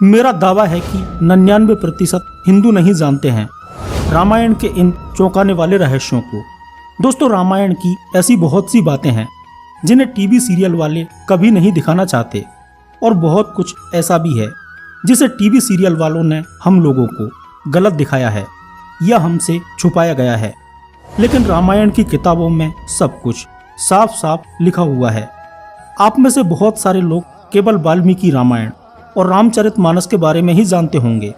मेरा दावा है कि 99% हिंदू नहीं जानते हैं रामायण के इन चौंकाने वाले रहस्यों को। दोस्तों, रामायण की ऐसी बहुत सी बातें हैं जिन्हें टीवी सीरियल वाले कभी नहीं दिखाना चाहते, और बहुत कुछ ऐसा भी है जिसे टीवी सीरियल वालों ने हम लोगों को गलत दिखाया है या हमसे छुपाया गया है। लेकिन रामायण की किताबों में सब कुछ साफ साफ लिखा हुआ है। आप में से बहुत सारे लोग केवल वाल्मीकि रामायण और रामचरितमानस के बारे में ही जानते होंगे,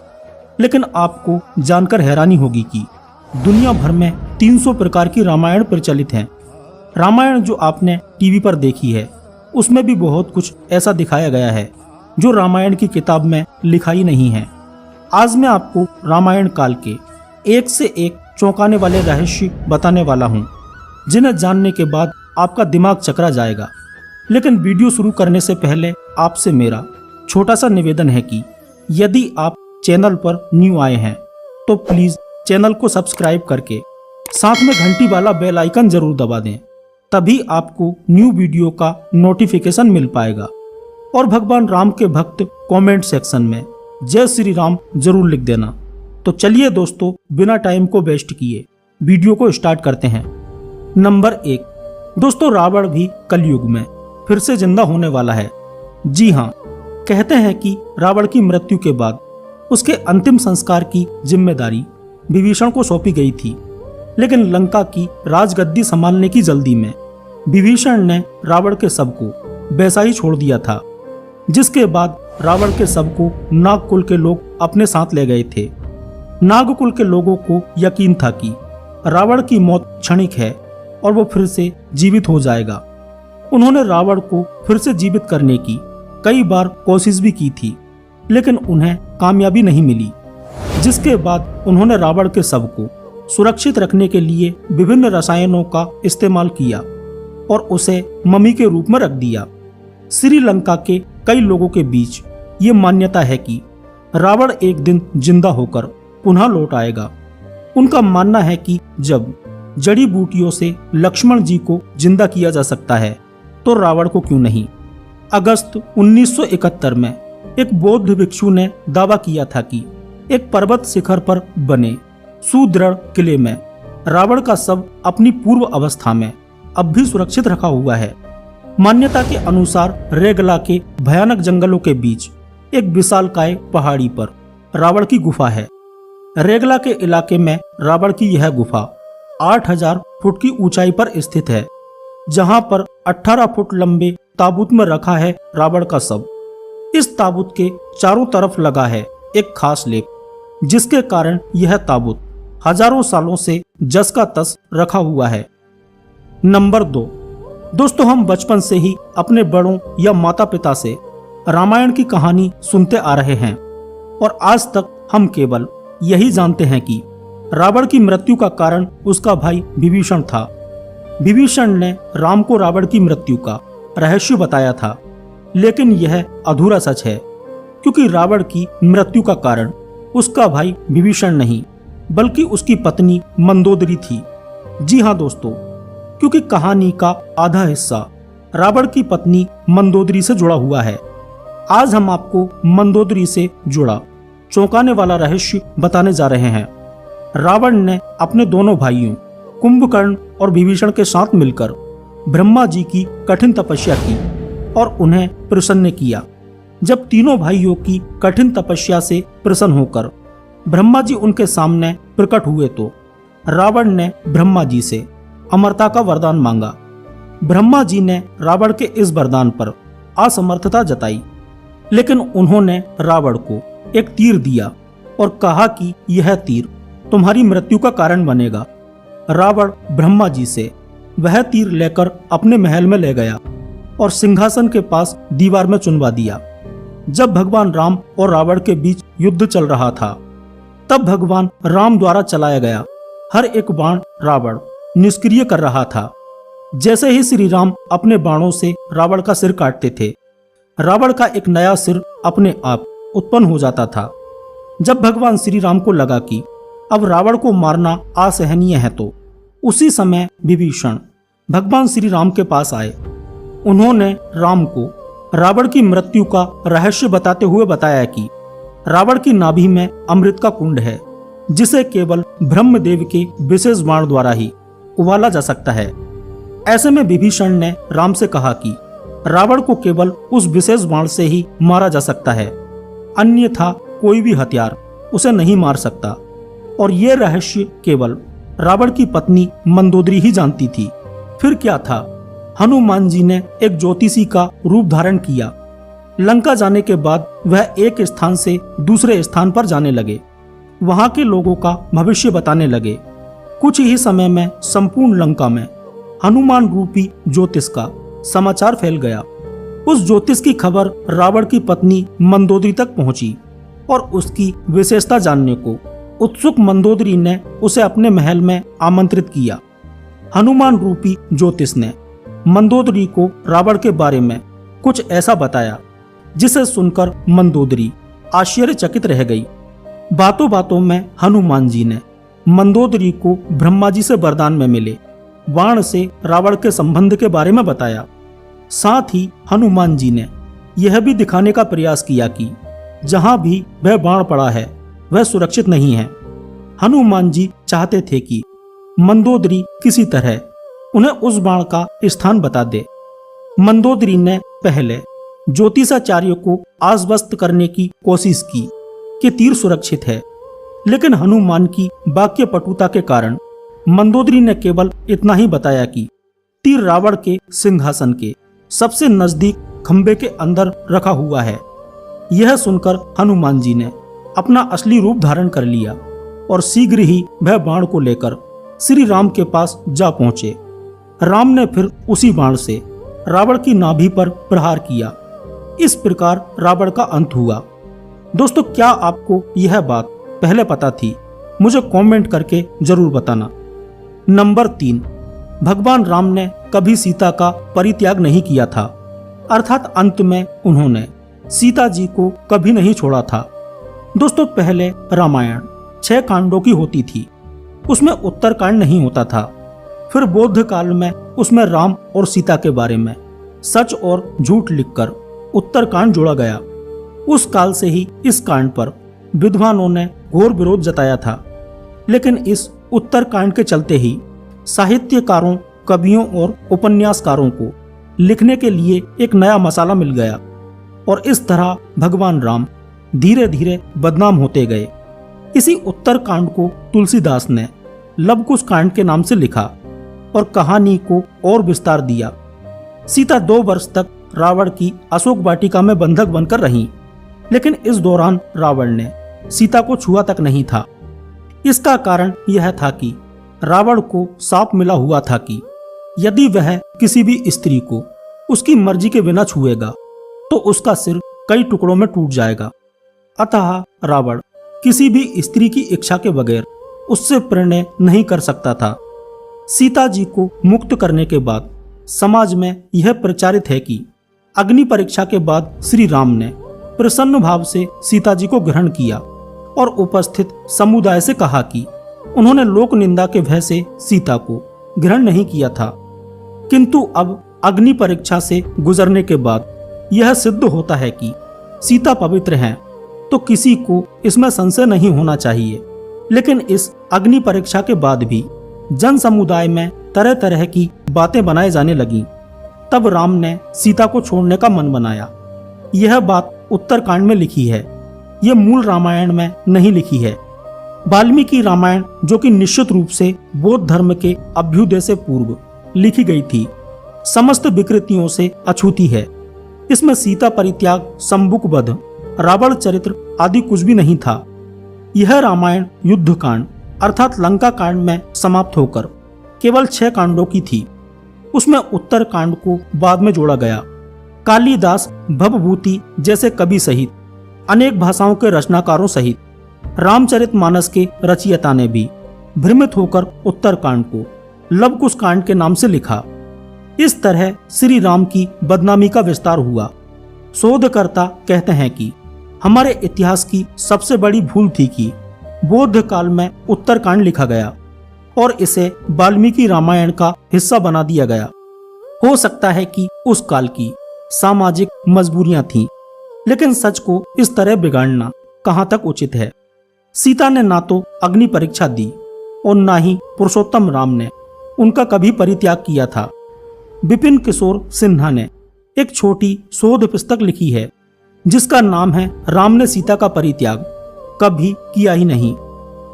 लेकिन आपको जानकर हैरानी होगी कि दुनिया भर में 300 प्रकार की रामायण प्रचलित हैं। रामायण जो आपने टीवी पर देखी है उसमें भी बहुत कुछ ऐसा दिखाया गया है जो रामायण की किताब में लिखा ही नहीं है। आज मैं आपको रामायण काल के एक से एक चौंकाने वाले रहस्य बताने वाला हूँ, जिन्हें जानने के बाद आपका दिमाग चकरा जाएगा। लेकिन वीडियो शुरू करने से पहले आपसे मेरा छोटा सा निवेदन है कि यदि आप चैनल पर न्यू आए हैं तो प्लीज चैनल को सब्सक्राइब करके साथ में घंटी वाला बेल आइकन जरूर दबा दें, तभी आपको न्यू वीडियो का नोटिफिकेशन मिल पाएगा। और भगवान राम के भक्त कमेंट सेक्शन में जय श्री राम जरूर लिख देना। तो चलिए दोस्तों, बिना टाइम को वेस्ट किए वीडियो को स्टार्ट करते हैं। नंबर 1, दोस्तों, रावण भी कलयुग में फिर से जिंदा होने वाला है। जी हाँ, कहते हैं कि रावण की मृत्यु के बाद उसके अंतिम संस्कार की जिम्मेदारी विभीषण को सौंपी गई थी, लेकिन लंका की राजगद्दी संभालने की जल्दी में विभीषण ने रावण के शव को वैसा ही छोड़ दिया था, जिसके बाद रावण के शव को नागकुल के लोग अपने साथ ले गए थे। नागकुल के लोगों को यकीन था कि रावण की मौत क्षणिक है और वो फिर से जीवित हो जाएगा। उन्होंने रावण को फिर से जीवित करने की कई बार कोशिश भी की थी, लेकिन उन्हें कामयाबी नहीं मिली, जिसके बाद उन्होंने रावण के शव को सुरक्षित रखने के लिए विभिन्न रसायनों का इस्तेमाल किया और उसे मम्मी के रूप में रख दिया। श्रीलंका के कई लोगों के बीच ये मान्यता है कि रावण एक दिन जिंदा होकर पुनः लौट आएगा। उनका मानना है कि जब जड़ी बूटियों से लक्ष्मण जी को जिंदा किया जा सकता है तो रावण को क्यों नहीं। अगस्त 1971 में एक बौद्ध भिक्षु ने दावा किया था कि एक पर्वत शिखर पर बने सुदृढ़ किले में रावण का शव अपनी पूर्व अवस्था में अब भी सुरक्षित रखा हुआ है। मान्यता के अनुसार रेगला के भयानक जंगलों के बीच एक विशालकाय पहाड़ी पर रावण की गुफा है। रेगला के इलाके में रावण की यह गुफा 8000 फुट की ऊंचाई पर स्थित है, जहां पर 18 फुट लंबे ताबूत में रखा है रावण का शव। इस ताबूत के चारों तरफ लगा है एक खास लेप, जिसके कारण यह ताबूत हजारों सालों से जस का तस रखा हुआ है। नंबर 2, दोस्तों, हम बचपन से ही अपने बड़ों या माता पिता से रामायण की कहानी सुनते आ रहे हैं और आज तक हम केवल यही जानते हैं कि रावण की मृत्यु का कारण उसका भाई विभीषण था। विभीषण ने राम को रावण की मृत्यु का रहस्य बताया था, लेकिन यह अधूरा सच है, क्योंकि रावण की मृत्यु का कारण उसका भाई विभीषण नहीं बल्कि उसकी पत्नी मंदोदरी थी। जी हाँ दोस्तों, क्योंकि कहानी का आधा हिस्सा रावण की पत्नी मंदोदरी से जुड़ा हुआ है। आज हम आपको मंदोदरी से जुड़ा चौंकाने वाला रहस्य बताने जा रहे हैं। रावण ने अपने दोनों भाइयों कुंभकर्ण और विभीषण के साथ मिलकर ब्रह्मा जी की कठिन तपस्या की और उन्हें प्रसन्न किया। जब तीनों भाइयों की कठिन तपस्या से प्रसन्न होकर ब्रह्मा जी उनके सामने प्रकट हुए तो रावण ने ब्रह्मा जी से अमरता का वरदान मांगा। ब्रह्मा जी ने रावण के इस वरदान पर असमर्थता जताई, लेकिन उन्होंने रावण को एक तीर दिया और कहा कि यह तीर तुम्हारी मृत्यु का कारण बनेगा। रावण ब्रह्मा जी से वह तीर लेकर अपने महल में ले गया और सिंहासन के पास दीवार में चुनवा दिया। जब भगवान राम और रावण के बीच युद्ध चल रहा था, तब भगवान राम द्वारा चलाया गया हर एक बाण रावण निष्क्रिय कर रहा था। जैसे ही श्री राम अपने बाणों से रावण का सिर काटते थे, रावण का एक नया सिर अपने आप उत्पन्न हो जाता था। जब भगवान श्री राम को लगा कि अब रावण को मारना असहनीय है, तो उसी समय विभीषण भगवान श्री राम के पास आए। उन्होंने राम को रावण की मृत्यु का रहस्य बताते हुए बताया कि रावण की नाभि में अमृत का कुंड है, जिसे केवल ब्रह्मदेव के विशेष बाण द्वारा ही उबाला जा सकता है। ऐसे में विभीषण ने राम से कहा कि रावण को केवल उस विशेष बाण से ही मारा जा सकता है, अन्यथा कोई भी हथियार उसे नहीं मार सकता। और ये रहस्य केवल रावण की पत्नी मंदोदरी ही जानती थी। फिर क्या था, हनुमान जी ने एक ज्योतिषी का रूप धारण किया। लंका जाने के बाद वह एक स्थान से दूसरे स्थान पर जाने लगे, वहां के लोगों का भविष्य बताने लगे। कुछ ही समय में संपूर्ण लंका में हनुमान रूपी ज्योतिष का समाचार फैल गया। उस ज्योतिष की खबर रावण की पत्नी मंदोदरी तक पहुंची और उसकी विशेषता जानने को उत्सुक मंदोदरी ने उसे अपने महल में आमंत्रित किया। हनुमान रूपी ज्योतिष ने मंदोदरी को रावण के बारे में कुछ ऐसा बताया जिसे सुनकर मंदोदरी आश्चर्यचकित रह गई। बातों बातों में हनुमान जी ने मंदोदरी को ब्रह्मा जी से वरदान में मिले बाण से रावण के संबंध के बारे में बताया। साथ ही हनुमान जी ने यह भी दिखाने का प्रयास किया कि जहां भी वह बाण पड़ा है वह सुरक्षित नहीं है। हनुमान जी चाहते थे कि मंदोदरी किसी तरह उन्हें उस बाण का स्थान बता दे। मंदोदरी ने पहले ज्योतिषाचार्य को आश्वस्त करने की कोशिश की कि तीर सुरक्षित है, लेकिन हनुमान की वाक्य पटुता के कारण मंदोदरी ने केवल इतना ही बताया कि तीर रावण के सिंहासन के सबसे नजदीक खंबे के अंदर रखा हुआ है। यह सुनकर हनुमान जी ने अपना असली रूप धारण कर लिया और शीघ्र ही वह बाण को लेकर श्री राम के पास जा पहुंचे। राम ने फिर उसी बाण से रावण की नाभि पर प्रहार किया। इस प्रकार रावण का अंत हुआ। दोस्तों, क्या आपको यह बात पहले पता थी? मुझे कमेंट करके जरूर बताना। नंबर 3, भगवान राम ने कभी सीता का परित्याग नहीं किया था, अर्थात अंत में उन्होंने सीता जी को कभी नहीं छोड़ा था। दोस्तों, पहले रामायण 6 कांडों की होती थी, उसमें उत्तर कांड नहीं होता था। फिर बौद्ध काल में उसमें राम और सीता के बारे में सच और झूठ लिखकर उत्तर कांड जोड़ा गया। उस काल से ही इस कांड पर विद्वानों ने घोर विरोध जताया था, लेकिन इस उत्तर कांड के चलते ही साहित्यकारों, कवियों और उपन्यासकारों को लिखने के लिए एक नया मसाला मिल गया और इस तरह भगवान राम धीरे धीरे बदनाम होते गए। इसी उत्तर कांड को तुलसीदास ने लवकुश कांड के नाम से लिखा और कहानी को और विस्तार दिया। सीता 2 वर्ष तक रावण की अशोक वाटिका में बंधक बनकर रही, लेकिन इस दौरान रावण ने सीता को छुआ तक नहीं था। इसका कारण यह था कि रावण को शाप मिला हुआ था कि यदि वह किसी भी स्त्री को उसकी मर्जी के बिना छुएगा तो उसका सिर कई टुकड़ों में टूट जाएगा। अतः रावण किसी भी स्त्री की इच्छा के बगैर उससे प्रणय नहीं कर सकता था। सीता जी को मुक्त करने के बाद समाज में यह प्रचारित है कि अग्नि परीक्षा के बाद श्री राम ने प्रसन्न भाव से सीता जी को ग्रहण किया और उपस्थित समुदाय से कहा कि उन्होंने लोक निंदा के भय से सीता को ग्रहण नहीं किया था, किंतु अब अग्नि परीक्षा से गुजरने के बाद यह सिद्ध होता है कि सीता पवित्र हैं, तो किसी को इसमें संशय नहीं होना चाहिए। लेकिन इस अग्नि परीक्षा के बाद भी जन समुदाय में तरह तरह की बातें बनाए जाने लगीं। तब राम ने सीता को छोड़ने का मन बनाया। यह बात उत्तरकांड में लिखी है, यह मूल रामायण में नहीं लिखी है। वाल्मीकि रामायण, जो कि निश्चित रूप से बौद्ध धर्म के अभ्युदय से पूर्व लिखी गई थी, समस्त विकृतियों से अछूती है। इसमें सीता परित्याग, शंबुक वध, रावण चरित्र आदि कुछ भी नहीं था। यह रामायण युद्ध कांड अर्थात लंका कांड में समाप्त होकर केवल 6 कांडों की थी। उसमें उत्तर कांड को बाद में जोड़ा गया। कालिदास, भवभूति जैसे कवि सहित अनेक भाषाओं के रचनाकारों सहित रामचरितमानस के रचयिता ने भी भ्रमित होकर उत्तर कांड को लवकुश कांड के नाम से लिखा। इस तरह श्री राम की बदनामी का विस्तार हुआ। शोधकर्ता कहते हैं कि हमारे इतिहास की सबसे बड़ी भूल थी कि बौद्ध काल में उत्तरकांड लिखा गया और इसे वाल्मीकि रामायण का हिस्सा बना दिया गया। हो सकता है कि उस काल की सामाजिक मजबूरियां थीं, लेकिन सच को इस तरह बिगाड़ना कहां तक उचित है। सीता ने ना तो अग्नि परीक्षा दी और ना ही पुरुषोत्तम राम ने उनका कभी परित्याग किया था। विपिन किशोर सिन्हा ने एक छोटी शोध पुस्तक लिखी है जिसका नाम है राम ने सीता का परित्याग कभी किया ही नहीं।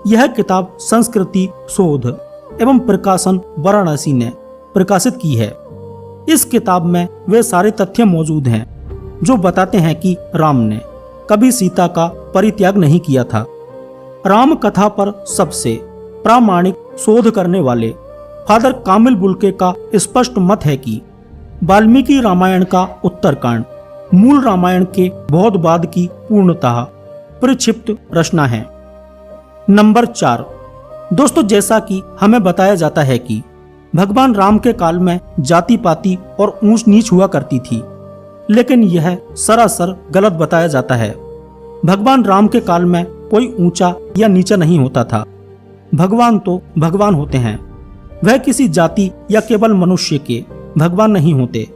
यह किताब संस्कृति शोध एवं प्रकाशन वाराणसी ने प्रकाशित की है। इस किताब में वे सारे तथ्य मौजूद हैं जो बताते हैं कि राम ने कभी सीता का परित्याग नहीं किया था। राम कथा पर सबसे प्रामाणिक शोध करने वाले फादर कामिल बुल्के का स्पष्ट मत है कि वाल्मीकि रामायण का उत्तरकांड मूल रामायण के बहुत बाद की पूर्णतः प्रक्षिप्त रचना है। नंबर 4। दोस्तों, जैसा कि हमें बताया जाता है कि भगवान राम के काल में जाति पाति और ऊंच नीच हुआ करती थी, लेकिन यह सरासर गलत बताया जाता है। भगवान राम के काल में कोई ऊंचा या नीचा नहीं होता था। भगवान तो भगवान होते हैं। वह किसी जाति या केवल मनुष्य के भगवान नहीं होते।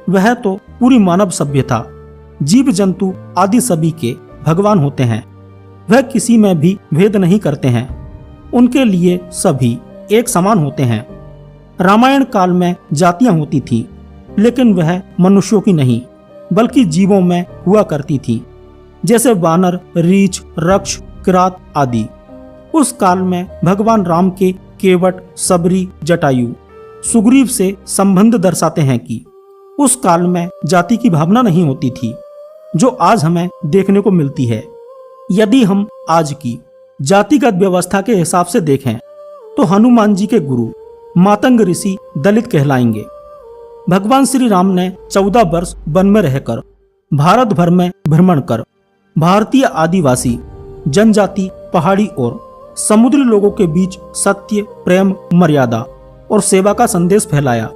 वह तो पूरी मानव सभ्यता, जीव जंतु आदि सभी के भगवान होते हैं। वह किसी में भी भेद नहीं करते हैं। उनके लिए सभी एक समान होते हैं। रामायण काल में जातियां होती थी, लेकिन वह मनुष्यों की नहीं बल्कि जीवों में हुआ करती थी, जैसे वानर, रीछ, रक्ष, किरात आदि। उस काल में भगवान राम के केवट, सबरी, जटायु, सुग्रीव से संबंध दर्शाते हैं कि उस काल में जाति की भावना नहीं होती थी जो आज हमें देखने को मिलती है। यदि हम आज की जातिगत व्यवस्था के हिसाब से देखें तो हनुमान जी के गुरु मातंग ऋषि दलित कहलाएंगे। भगवान श्री राम ने 14 वर्ष वन में रहकर भारत भर में भ्रमण कर भारतीय आदिवासी जनजाति, पहाड़ी और समुद्री लोगों के बीच सत्य, प्रेम, मर्यादा और सेवा का संदेश फैलाया।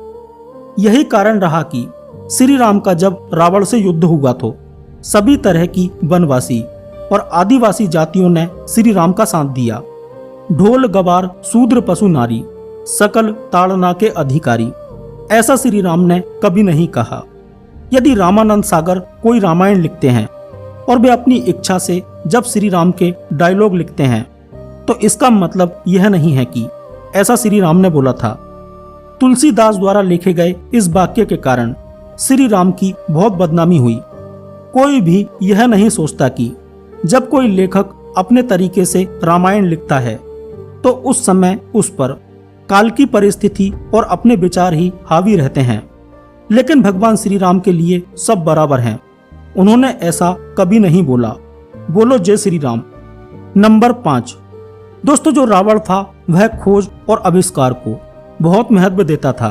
यही कारण रहा कि श्री राम का जब रावण से युद्ध हुआ तो सभी तरह की वनवासी और आदिवासी जातियों ने श्री राम का साथ दिया। ढोल गवार, शूद्र, पशु, नारी, सकल ताड़ना के अधिकारी, ऐसा श्री राम ने कभी नहीं कहा। यदि रामानंद सागर कोई रामायण लिखते हैं और वे अपनी इच्छा से जब श्री राम के डायलॉग लिखते हैं तो इसका मतलब यह नहीं है कि ऐसा श्री राम ने बोला था। तुलसीदास द्वारा लिखे गए इस वाक्य के कारण श्री राम की बहुत बदनामी हुई। कोई भी यह नहीं सोचता कि जब कोई लेखक अपने तरीके से रामायण लिखता है तो उस समय उस पर काल की परिस्थिति और अपने विचार ही हावी रहते हैं। लेकिन भगवान श्री राम के लिए सब बराबर हैं। उन्होंने ऐसा कभी नहीं बोला। बोलो जय श्री राम। नंबर 5। दोस्तों, जो रावण था वह खोज और आविष्कार को बहुत महत्व देता था।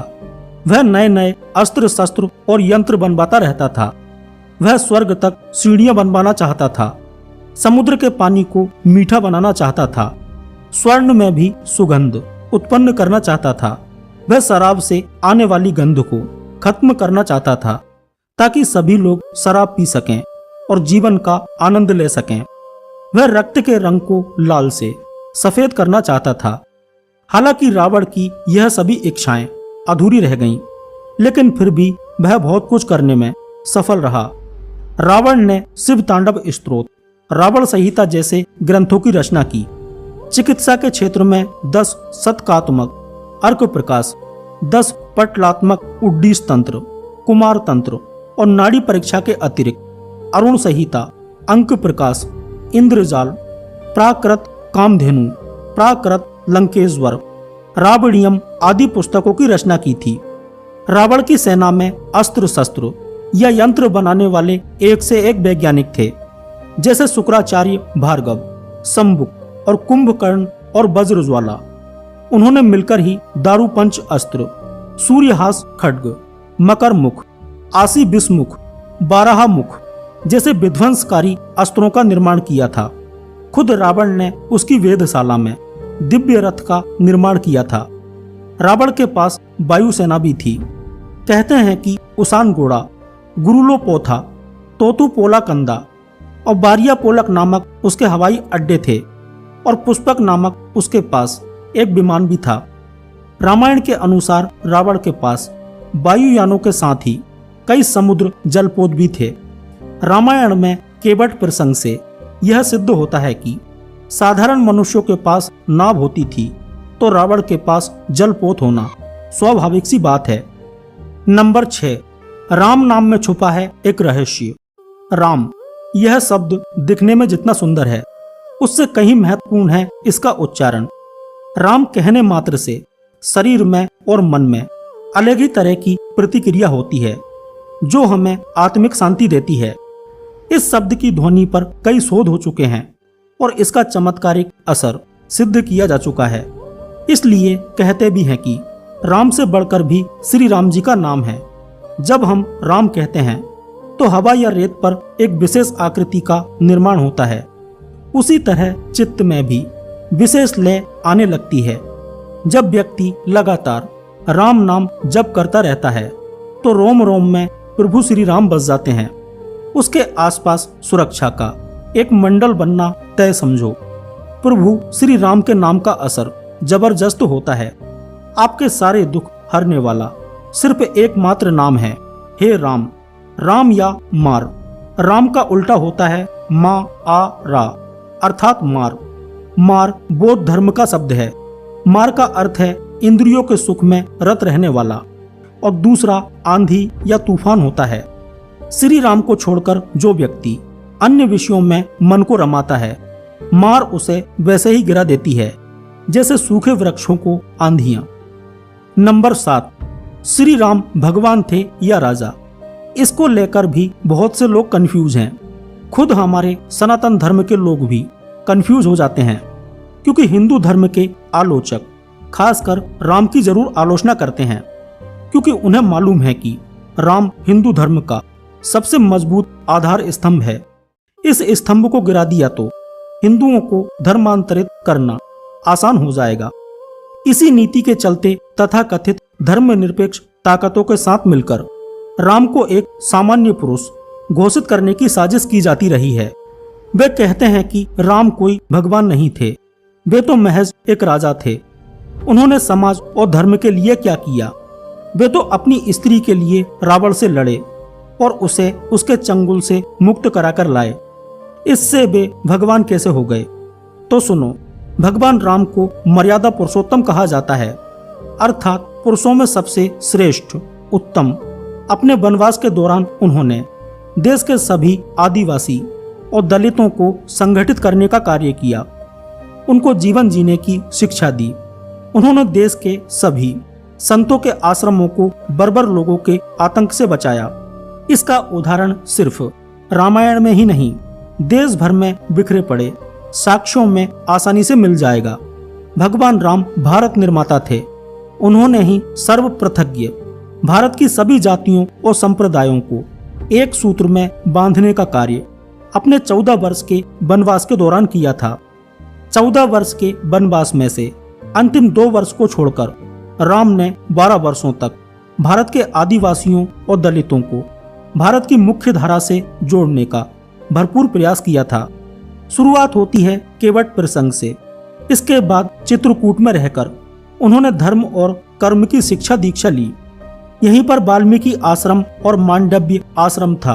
वह नए नए अस्त्र शस्त्र और यंत्र बनवाता रहता था। वह स्वर्ग तक सीढ़ियां बनवाना चाहता था। समुद्र के पानी को मीठा बनाना चाहता था। स्वर्ण में भी सुगंध उत्पन्न करना चाहता था। वह शराब से आने वाली गंध को खत्म करना चाहता था ताकि सभी लोग शराब पी सकें और जीवन का आनंद ले सकें। वह रक्त के रंग को लाल से सफेद करना चाहता था। हालांकि रावण की यह सभी इच्छाएं अधूरी रह गईं, लेकिन फिर भी वह बहुत कुछ करने में सफल रहा। रावण ने शिव तांडव स्तोत्र, रावण संहिता जैसे ग्रंथों की रचना की। चिकित्सा के क्षेत्र में 10 शतकात्मक अर्क प्रकाश, 10 पटलात्मक उड्डीस तंत्र, कुमार तंत्र और नाड़ी परीक्षा के अतिरिक्त अरुण संहिता, अंक प्रकाश, इंद्रजाल, प्राकृत कामधेनु, प्राकृत लंकेश्वर, रावणियम आदि पुस्तकों की रचना की थी। रावण की सेना में अस्त्र शस्त्र या यंत्र बनाने वाले एक से एक वैज्ञानिक थे, जैसे शुक्राचार्य, भार्गव, शंबुक और कुंभकर्ण और वज्रज्वाला। उन्होंने मिलकर ही दारूपंच अस्त्र, सूर्यहास खड्ग, मकर मुख, आसी विषमुख, बारहा मुख जैसे विध्वंसकारी अस्त्रों का निर्माण किया था। खुद रावण ने उसकी वेधशाला में दिव्य रथ का निर्माण किया था। रावण के पास वायुसेना भी थी। कहते हैं कि उसान घोड़ा, गुरुलो पोथा, तोतु पोला कंदा और बारिया पोलक नामक उसके हवाई अड्डे थे और पुष्पक नामक उसके पास एक विमान भी था। रामायण के अनुसार रावण के पास वायुयानों के साथ ही कई समुद्र जलपोत भी थे। रामायण में केवट प्रसंग से यह सिद्ध होता है कि साधारण मनुष्यों के पास नाव होती थी तो रावण के पास जलपोत होना स्वाभाविक सी बात है। नंबर 6, राम नाम में छुपा है एक रहस्य। राम यह शब्द दिखने में जितना सुंदर है उससे कहीं महत्वपूर्ण है इसका उच्चारण। राम कहने मात्र से शरीर में और मन में अलग ही तरह की प्रतिक्रिया होती है जो हमें आत्मिक शांति देती है। इस शब्द की ध्वनि पर कई शोध हो चुके हैं और इसका चमत्कारिक असर सिद्ध किया जा चुका है। इसलिए कहते भी हैं कि राम से बढ़कर भी श्री राम जी का नाम है। जब हम राम कहते हैं तो हवा या रेत पर एक विशेष आकृति का निर्माण होता है। उसी तरह चित्त में भी विशेष लय आने लगती है। जब व्यक्ति लगातार राम नाम जप करता रहता है तो रोम रोम में प्रभु श्री राम बस जाते हैं। उसके आसपास सुरक्षा का एक मंडल बनना तय समझो। प्रभु श्री राम के नाम का असर जबरदस्त होता है। आपके सारे दुख हरने वाला सिर्फ एकमात्र नाम है, हे राम। राम या मार, राम का उल्टा होता है मा आ रा अर्थात मार। मार बौद्ध धर्म का शब्द है। मार का अर्थ है इंद्रियों के सुख में रत रहने वाला और दूसरा आंधी या तूफान होता है। श्री राम को छोड़कर जो व्यक्ति अन्य विषयों में मन को रमाता है, मार उसे वैसे ही गिरा देती है जैसे सूखे वृक्षों को आंधियां। नंबर 7, श्री राम भगवान थे या राजा? इसको लेकर भी बहुत से लोग कंफ्यूज हैं। खुद हमारे सनातन धर्म के लोग भी कंफ्यूज हो जाते हैं क्योंकि हिंदू धर्म के आलोचक खासकर राम की जरूर आलोचना करते हैं क्योंकि उन्हें मालूम है कि राम हिंदू धर्म का सबसे मजबूत आधार स्तंभ है। इस स्तंभ को गिरा दिया तो हिंदुओं को धर्मांतरित करना आसान हो जाएगा। इसी नीति के चलते तथाकथित धर्मनिरपेक्ष ताकतों के साथ मिलकर राम को एक सामान्य पुरुष घोषित करने की साजिश की जाती रही है। वे कहते हैं कि राम कोई भगवान नहीं थे, वे तो महज एक राजा थे। उन्होंने समाज और धर्म के लिए क्या किया? वे तो अपनी स्त्री के लिए रावण से लड़े और उसे उसके चंगुल से मुक्त कराकर लाए। इससे वे भगवान कैसे हो गए? तो सुनो, भगवान राम को मर्यादा पुरुषोत्तम कहा जाता है, अर्थात पुरुषों में सबसे श्रेष्ठ उत्तम। अपने वनवास के दौरान उन्होंने देश के सभी आदिवासी और दलितों को संगठित करने का कार्य किया, उनको जीवन जीने की शिक्षा दी। उन्होंने देश के सभी संतों के आश्रमों को बर्बर लोगों के आतंक से बचाया। इसका उदाहरण सिर्फ रामायण में ही नहीं, देश भर में बिखरे पड़े साक्ष्यों में आसानी से मिल जाएगा। भगवान राम भारत निर्माता थे। उन्होंने ही सर्वप्रथज्ञ भारत की सभी जातियों और संप्रदायों को एक सूत्र में बांधने का कार्य अपने 14 वर्ष के वनवास के दौरान किया था। 14 वर्ष के वनवास में से अंतिम 2 वर्ष को छोड़कर राम ने 12 वर्षों तक भारत के आदिवासियों और दलितों को भारत की मुख्य धारा से जोड़ने का भरपूर प्रयास किया था। शुरुआत होती है केवट प्रसंग से। इसके बाद चित्रकूट में रहकर उन्होंने धर्म और कर्म की शिक्षा दीक्षा ली। यहीं पर वाल्मीकि आश्रम और मांडव्य आश्रम था।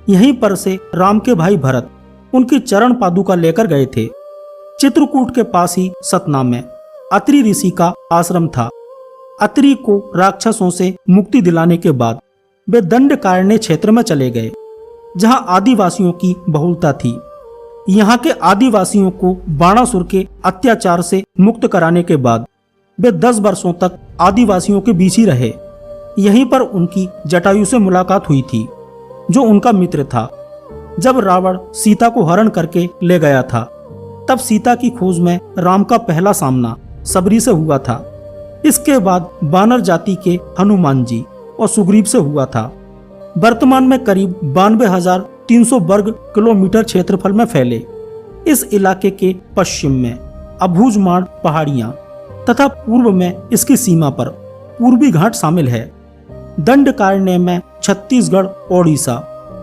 यहीं पर से राम के भाई भरत उनकी चरण पादुका लेकर गए थे। चित्रकूट के पास ही सतना में अत्रि ऋषि का आश्रम था। अत्रि को राक्षसों से मुक्ति दिलाने के बाद वे दंडकारण्य क्षेत्र में चले गए, जहां आदिवासियों की बहुलता थी। यहाँ के आदिवासियों को बाणासुर के अत्याचार से मुक्त कराने के बाद वे 10 वर्षों तक आदिवासियों के बीच ही रहे। यहीं पर उनकी जटायु से मुलाकात हुई थी, जो उनका मित्र था। जब रावण सीता को हरण करके ले गया था, तब सीता की खोज में राम का पहला सामना सबरी से हुआ था। इसके बाद वानर जाति के हनुमान जी और सुग्रीव से हुआ था। वर्तमान में करीब 92,300 वर्ग किलोमीटर क्षेत्रफल में फैले इस इलाके के पश्चिम में अबूझमाड़ पहाड़ियां तथा पूर्व में इसकी सीमा पर पूर्वी घाट शामिल है। दंडकारण्य में छत्तीसगढ़, ओडिशा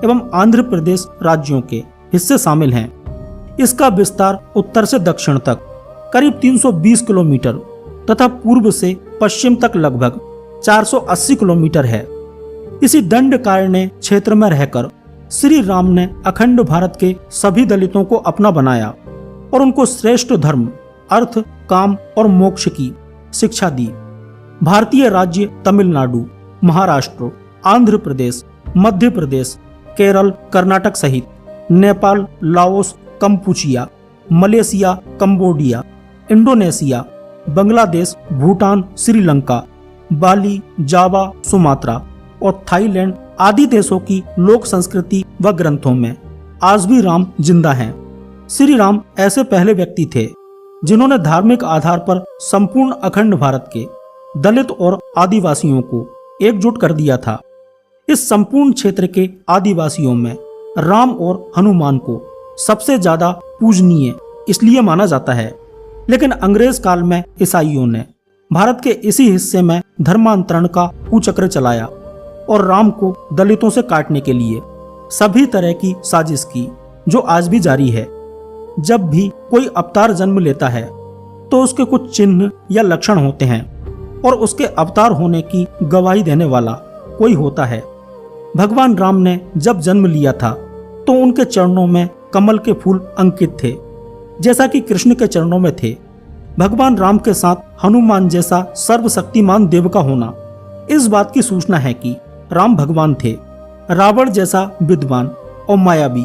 एवं आंध्र प्रदेश राज्यों के हिस्से शामिल हैं। इसका विस्तार उत्तर से दक्षिण तक करीब 320 किलोमीटर तथा पूर्व से पश्चिम तक लगभग 480 किलोमीटर है। इसी दंडकारण्य क्षेत्र में रहकर श्री राम ने अखंड भारत के सभी दलितों को अपना बनाया और उनको श्रेष्ठ धर्म, अर्थ, काम और मोक्ष की शिक्षा दी। भारतीय राज्य तमिलनाडु, महाराष्ट्र, आंध्र प्रदेश, मध्य प्रदेश, केरल, कर्नाटक सहित Nepal, Laos, Kampuchea, Malaysia, Cambodia, Indonesia, Bangladesh, Bhutan, Sri Lanka, Bali, Java, Sumatra और थाईलैंड आदि देशों की लोक संस्कृति व ग्रंथों में आज भी राम जिंदा हैं। श्री राम ऐसे पहले व्यक्ति थे जिन्होंने धार्मिक आधार पर संपूर्ण अखंड भारत के दलित और आदिवासियों को एकजुट कर दिया था। इस संपूर्ण क्षेत्र के आदिवासियों में राम और हनुमान को सबसे ज्यादा पूजनीय इसलिए माना जाता है। लेकिन अंग्रेज काल में ईसाइयों ने भारत के इसी हिस्से में धर्मांतरण का कुचक्र चलाया और राम को दलितों से काटने के लिए सभी तरह की साजिश की, जो आज भी जारी है। जब भी कोई अवतार जन्म लेता है तो उसके कुछ चिन्ह या लक्षण होते हैं और उसके अवतार होने की गवाही देने वाला कोई होता है। भगवान राम ने जब जन्म लिया था तो उनके चरणों में कमल के फूल अंकित थे, जैसा कि कृष्ण के चरणों में थे। भगवान राम के साथ हनुमान जैसा सर्वशक्तिमान देव का होना इस बात की सूचना है कि राम भगवान थे। रावण जैसा विद्वान और मायावी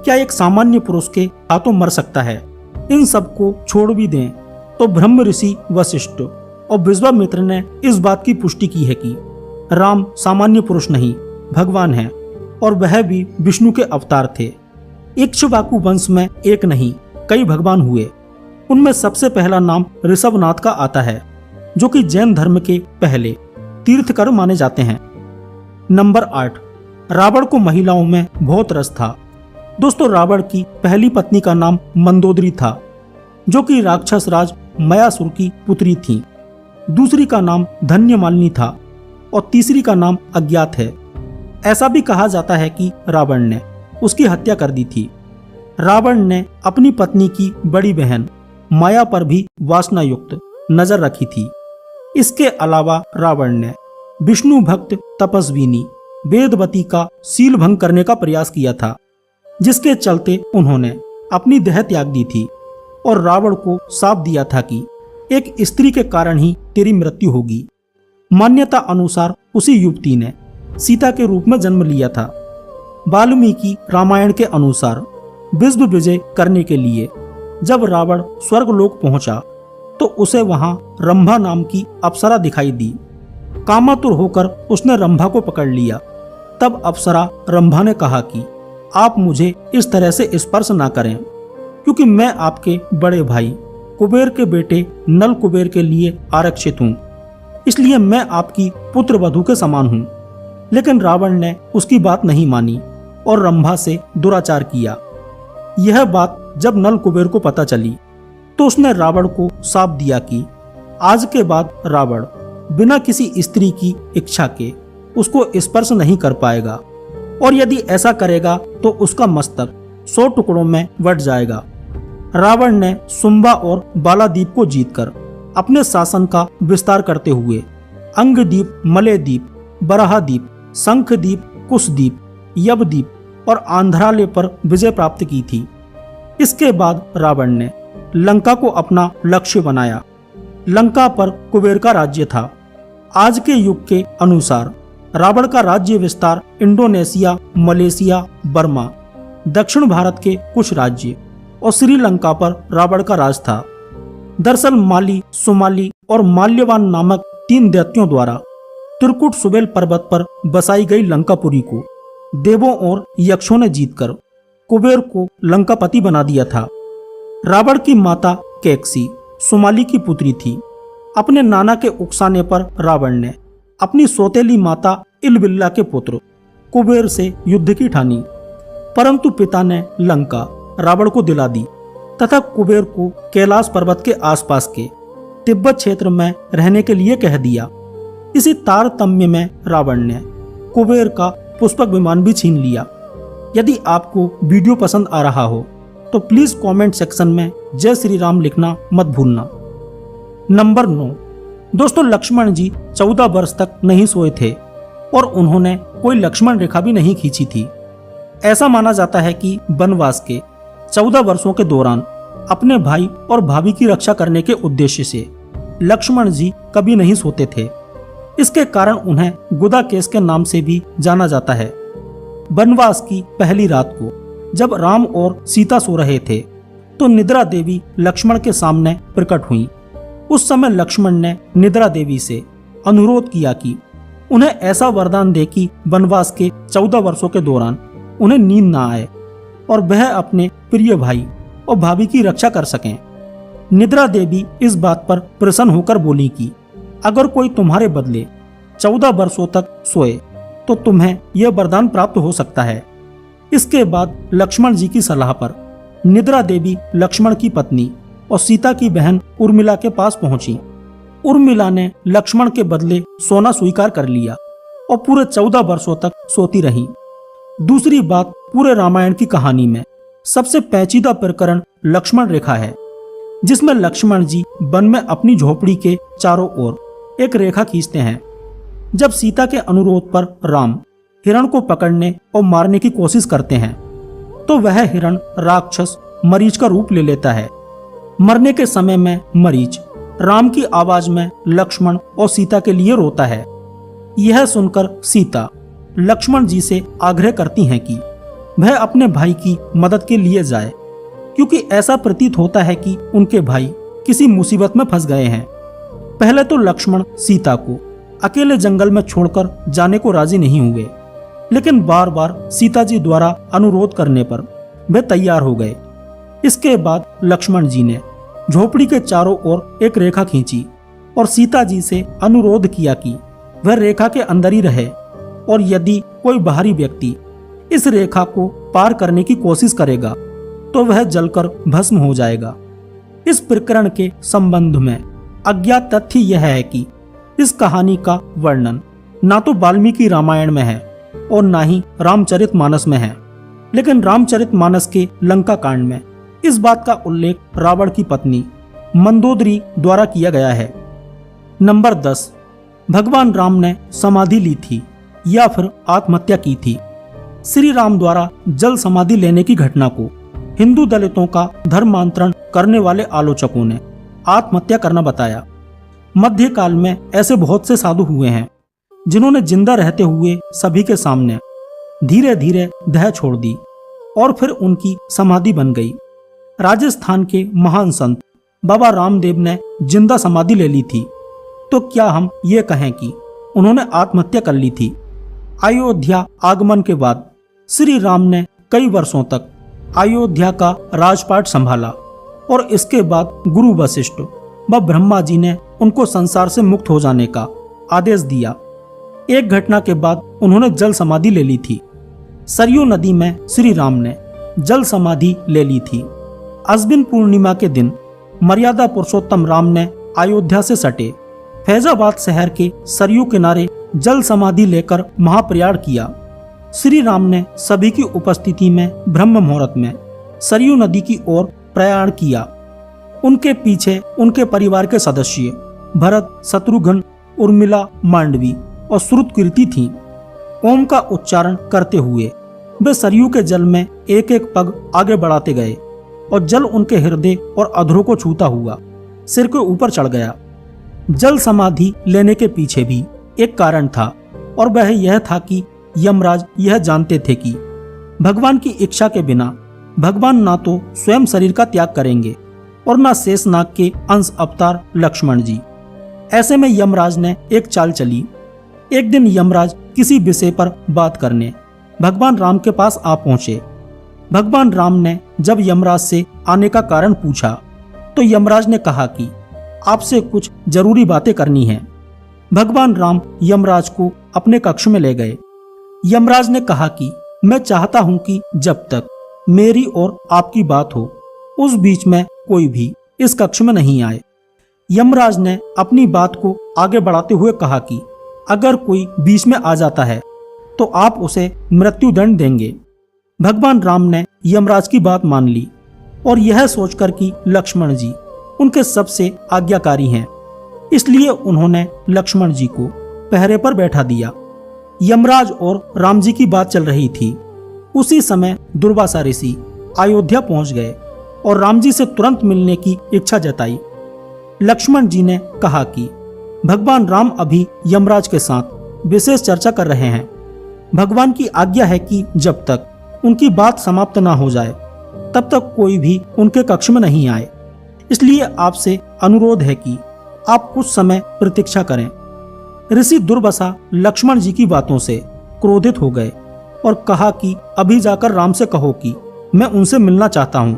क्या एक सामान्य पुरुष के हाथों मर सकता है? इन सब को छोड़ भी दें तो ब्रह्म ऋषि वशिष्ठ और विश्वामित्र ने इस बात की पुष्टि की है कि राम सामान्य पुरुष नहीं, भगवान हैं और वह भी विष्णु के अवतार थे। इक्ष्वाकु वंश में एक नहीं कई भगवान हुए। उनमें सबसे पहला नाम ऋषभनाथ का आता है, जो कि जैन धर्म के पहले तीर्थकर माने जाते हैं। नंबर 8, रावण को महिलाओं में बहुत रस था। दोस्तों, रावण की पहली पत्नी का नाम मंदोदरी था, जो कि राक्षस राज मयासुर की पुत्री थी। दूसरी का नाम धन्यमालिनी था और तीसरी का नाम अज्ञात है। ऐसा भी कहा जाता है कि रावण ने उसकी हत्या कर दी थी। रावण ने अपनी पत्नी की बड़ी बहन माया पर भी वासना युक्त नजर रखी थी। इसके अलावा रावण ने विष्णु भक्त तपस्विनी वेदवती का सील भंग करने का प्रयास किया था, जिसके चलते उन्होंने अपनी देह त्याग दी थी और रावण को शाप दिया था कि एक स्त्री के कारण ही तेरी मृत्यु होगी। मान्यता अनुसार उसी युवती ने सीता के रूप में जन्म लिया था। वाल्मीकि रामायण के अनुसार विश्व विजय करने के लिए जब रावण स्वर्गलोक पहुंचा तो उसे वहां रंभा नाम की अप्सरा दिखाई दी। कामातुर होकर उसने रंभा को पकड़ लिया। तब अप्सरा रंभा ने कहा कि आप मुझे इस तरह से स्पर्श ना करें, क्योंकि मैं आपके बड़े भाई कुबेर के बेटे नल कुबेर के लिए आरक्षित हूँ, इसलिए मैं आपकी पुत्र वधू के समान हूँ। लेकिन रावण ने उसकी बात नहीं मानी और रंभा से दुराचार किया। यह बात जब नल कुबेर को पता चली तो उसने रावण को शाप दिया कि आज के बाद रावण बिना किसी स्त्री की इच्छा के उसको स्पर्श नहीं कर पाएगा, और यदि ऐसा करेगा तो उसका मस्तक 100 टुकड़ों में बट जाएगा। रावण ने सुंबा और बालादीप को जीतकर अपने शासन का विस्तार करते हुए अंगदीप, मलयदीप, बराहदीप, शंखदीप, कुशदीप, यवदीप और आंध्रालय पर विजय प्राप्त की थी। इसके बाद रावण ने लंका को अपना लक्ष्य बनाया। लंका पर कुबेर का राज्य था। आज के युग के अनुसार रावण का राज्य विस्तार इंडोनेशिया, मलेशिया, बर्मा, दक्षिण भारत के कुछ राज्य और श्रीलंका पर रावण का राज था। दरअसल माली, सोमाली और माल्यवान नामक 3 दैत्यों द्वारा त्रिकुट सुबेल पर्वत पर बसाई गई लंकापुरी को देवों और यक्षों ने जीतकर कुबेर को लंकापति बना दिया था। रावण की माता कैकसी सोमाली की पुत्री थी। अपने नाना के उकसाने पर रावण ने अपनी सौतेली माता इलबिल्ला के पुत्र कुबेर से युद्ध की ठानी, परंतु पिता ने लंका रावण को दिला दी तथा कुबेर को कैलाश पर्वत के आसपास के तिब्बत क्षेत्र में रहने के लिए कह दिया। इसी तारतम्य में रावण ने कुबेर का पुष्पक विमान भी छीन लिया। यदि आपको वीडियो पसंद आ रहा हो तो प्लीज कमेंट सेक्शन में जय श्री राम लिखना मत भूलना। नंबर 9, दोस्तों, लक्ष्मण जी 14 वर्ष तक नहीं सोए थे और उन्होंने कोई लक्ष्मण रेखा भी नहीं खींची थी। ऐसा माना जाता है कि वनवास के 14 वर्षों के दौरान अपने भाई और भाभी की रक्षा करने के उद्देश्य से लक्ष्मण जी कभी नहीं सोते थे। इसके कारण उन्हें गुदा केस के नाम से भी जाना जाता है। वनवास की पहली रात को जब राम और सीता सो रहे थे तो निद्रा देवी लक्ष्मण के सामने प्रकट हुई। उस समय लक्ष्मण ने निद्रा देवी से अनुरोध किया कि उन्हें ऐसा वरदान दे कि वनवास के 14 वर्षों के दौरान उन्हें नींद ना आए और वह अपने प्रिय भाई और भाभी की रक्षा कर सकें। निद्रा देवी इस बात पर प्रसन्न होकर बोली कि अगर कोई तुम्हारे बदले 14 वर्षों तक सोए तो तुम्हें यह वरदान प्राप्त हो सकता है। इसके बाद लक्ष्मण जी की सलाह पर निद्रा देवी लक्ष्मण की पत्नी और सीता की बहन उर्मिला के पास पहुंची। उर्मिला ने लक्ष्मण के बदले सोना स्वीकार कर लिया और पूरे 14 वर्षों तक सोती रही। दूसरी बात, पूरे रामायण की कहानी में सबसे पेचीदा प्रकरण लक्ष्मण रेखा है, जिसमें लक्ष्मण जी वन में अपनी झोपड़ी के चारों ओर एक रेखा खींचते हैं। जब सीता के अनुरोध पर राम हिरण को पकड़ने और मारने की कोशिश करते हैं तो वह हिरण राक्षस मरीच का रूप ले लेता है। मरने के समय में मरीच राम की आवाज में लक्ष्मण और सीता के लिए रोता है। यह सुनकर सीता लक्ष्मण जी से आग्रह करती हैं कि वह अपने भाई की मदद के लिए जाए, क्योंकि ऐसा प्रतीत होता है कि उनके भाई किसी मुसीबत में फंस गए हैं। पहले तो लक्ष्मण सीता को अकेले जंगल में छोड़कर जाने को राजी नहीं हुए, लेकिन बार बार सीता जी द्वारा अनुरोध करने पर वे तैयार हो गए। इसके बाद लक्ष्मण जी ने झोपड़ी के चारों ओर एक रेखा खींची और सीता जी से अनुरोध किया कि वह रेखा के अंदर ही रहे और यदि कोई बाहरी व्यक्ति इस रेखा को पार करने की कोशिश करेगा तो वह जलकर भस्म हो जाएगा। इस प्रकरण के संबंध में अज्ञात तथ्य यह है कि इस कहानी का वर्णन ना तो वाल्मीकि रामायण में है और ना ही रामचरितमानस में है, लेकिन रामचरितमानस के लंका कांड में इस बात का उल्लेख रावण की पत्नी मंदोदरी द्वारा किया गया है। नंबर 10, भगवान राम ने समाधि ली थी या फिर आत्महत्या की थी। श्री राम द्वारा जल समाधि लेने की घटना को हिंदू दलितों का धर्मांतरण करने वाले आलोचकों ने आत्महत्या करना बताया। मध्यकाल में ऐसे बहुत से साधु हुए हैं जिन्होंने जिंदा रहते हुए सभी के सामने धीरे धीरे देह छोड़ दी और फिर उनकी समाधि बन गई। राजस्थान के महान संत बाबा रामदेव ने जिंदा समाधि ले ली थी, तो क्या हम ये कहें कि उन्होंने आत्महत्या कर ली थी? अयोध्या आगमन के बाद श्री राम ने कई वर्षों तक अयोध्या का राजपाट संभाला और इसके बाद गुरु वशिष्ठ व ब्रह्मा जी ने उनको संसार से मुक्त हो जाने का आदेश दिया। एक घटना के बाद उन्होंने जल समाधि ले ली थी। सरयू नदी में श्री राम ने जल समाधि ले ली थी। अश्विन पूर्णिमा के दिन मर्यादा पुरुषोत्तम राम ने अयोध्या से सटे फैजाबाद शहर के सरयू किनारे जल समाधि लेकर महाप्रयाण किया। श्री राम ने सभी की उपस्थिति में ब्रह्म मुहूर्त में सरयू नदी की ओर प्रयाण किया। उनके पीछे उनके परिवार के सदस्य भरत, शत्रुघ्न, उर्मिला, मांडवी और श्रुतकीर्ति थीं। ओम का उच्चारण करते हुए वे सरयू के जल में एक एक पग आगे बढ़ाते गए और जल उनके हृदय और अधरों को छूता हुआ सिर के ऊपर चढ़ गया। जल समाधि लेने के पीछे भी एक कारण था और वह यह था कि यमराज यह जानते थे कि भगवान की इच्छा के बिना भगवान ना तो स्वयं शरीर का त्याग करेंगे और ना शेषनाग के अंश अवतार लक्ष्मण जी। ऐसे में यमराज ने एक चाल चली। एक दिन यमराज किसी विषय पर बात करने भगवान राम के पास आ पहुंचे। भगवान राम ने जब यमराज से आने का कारण पूछा तो यमराज ने कहा कि आपसे कुछ जरूरी बातें करनी है। भगवान राम यमराज को अपने कक्ष में ले गए। यमराज ने कहा कि मैं चाहता हूं कि जब तक मेरी और आपकी बात हो उस बीच में कोई भी इस कक्ष में नहीं आए। यमराज ने अपनी बात को आगे बढ़ाते हुए कहा कि अगर कोई बीच में आ जाता है तो आप उसे मृत्युदंड देंगे। भगवान राम ने यमराज की बात मान ली और यह सोचकर कि लक्ष्मण जी उनके सबसे आज्ञाकारी हैं, इसलिए उन्होंने लक्ष्मण जी को पहरे पर बैठा दिया। यमराज और राम जी की बात चल रही थी। उसी समय दुर्वासा ऋषि अयोध्या पहुंच गए और राम जी से तुरंत मिलने की इच्छा जताई। लक्ष्मण जी ने कहा कि भगवान राम अभी यमराज के साथ विशेष चर्चा कर रहे हैं। भगवान की आज्ञा है कि जब तक उनकी बात समाप्त ना हो जाए तब तक कोई भी उनके कक्ष में नहीं आए। इसलिए आपसे अनुरोध है कि आप कुछ समय प्रतीक्षा करें। ऋषि दुर्वासा लक्ष्मण जी की बातों से क्रोधित हो गए और कहा कि अभी जाकर राम से कहो कि मैं उनसे मिलना चाहता हूँ,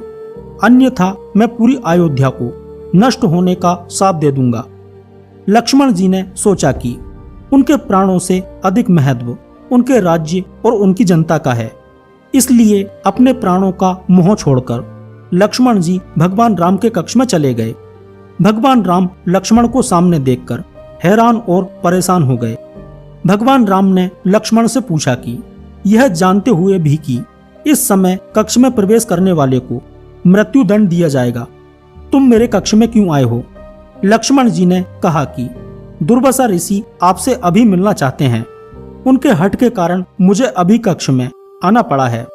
अन्यथा मैं पूरी अयोध्या को नष्ट होने का शाप दे दूंगा। लक्ष्मण जी ने सोचा कि उनके प्राणों से अधिक महत्व उनके राज्य और उनकी जनता का है, इसलिए अपने प्राणों का मोह छोड़कर लक्ष्मण जी भगवान राम के कक्ष में चले गए। भगवान राम लक्ष्मण को सामने देखकर हैरान और परेशान हो गए। भगवान राम ने लक्ष्मण से पूछा कि यह जानते हुए भी कि इस समय कक्ष में प्रवेश करने वाले को मृत्यु दंड दिया जाएगा, तुम मेरे कक्ष में क्यों आए हो? लक्ष्मण जी ने कहा कि दुर्वासा ऋषि आपसे अभी मिलना चाहते हैं, उनके हठ के कारण मुझे अभी कक्ष में आना पड़ा है।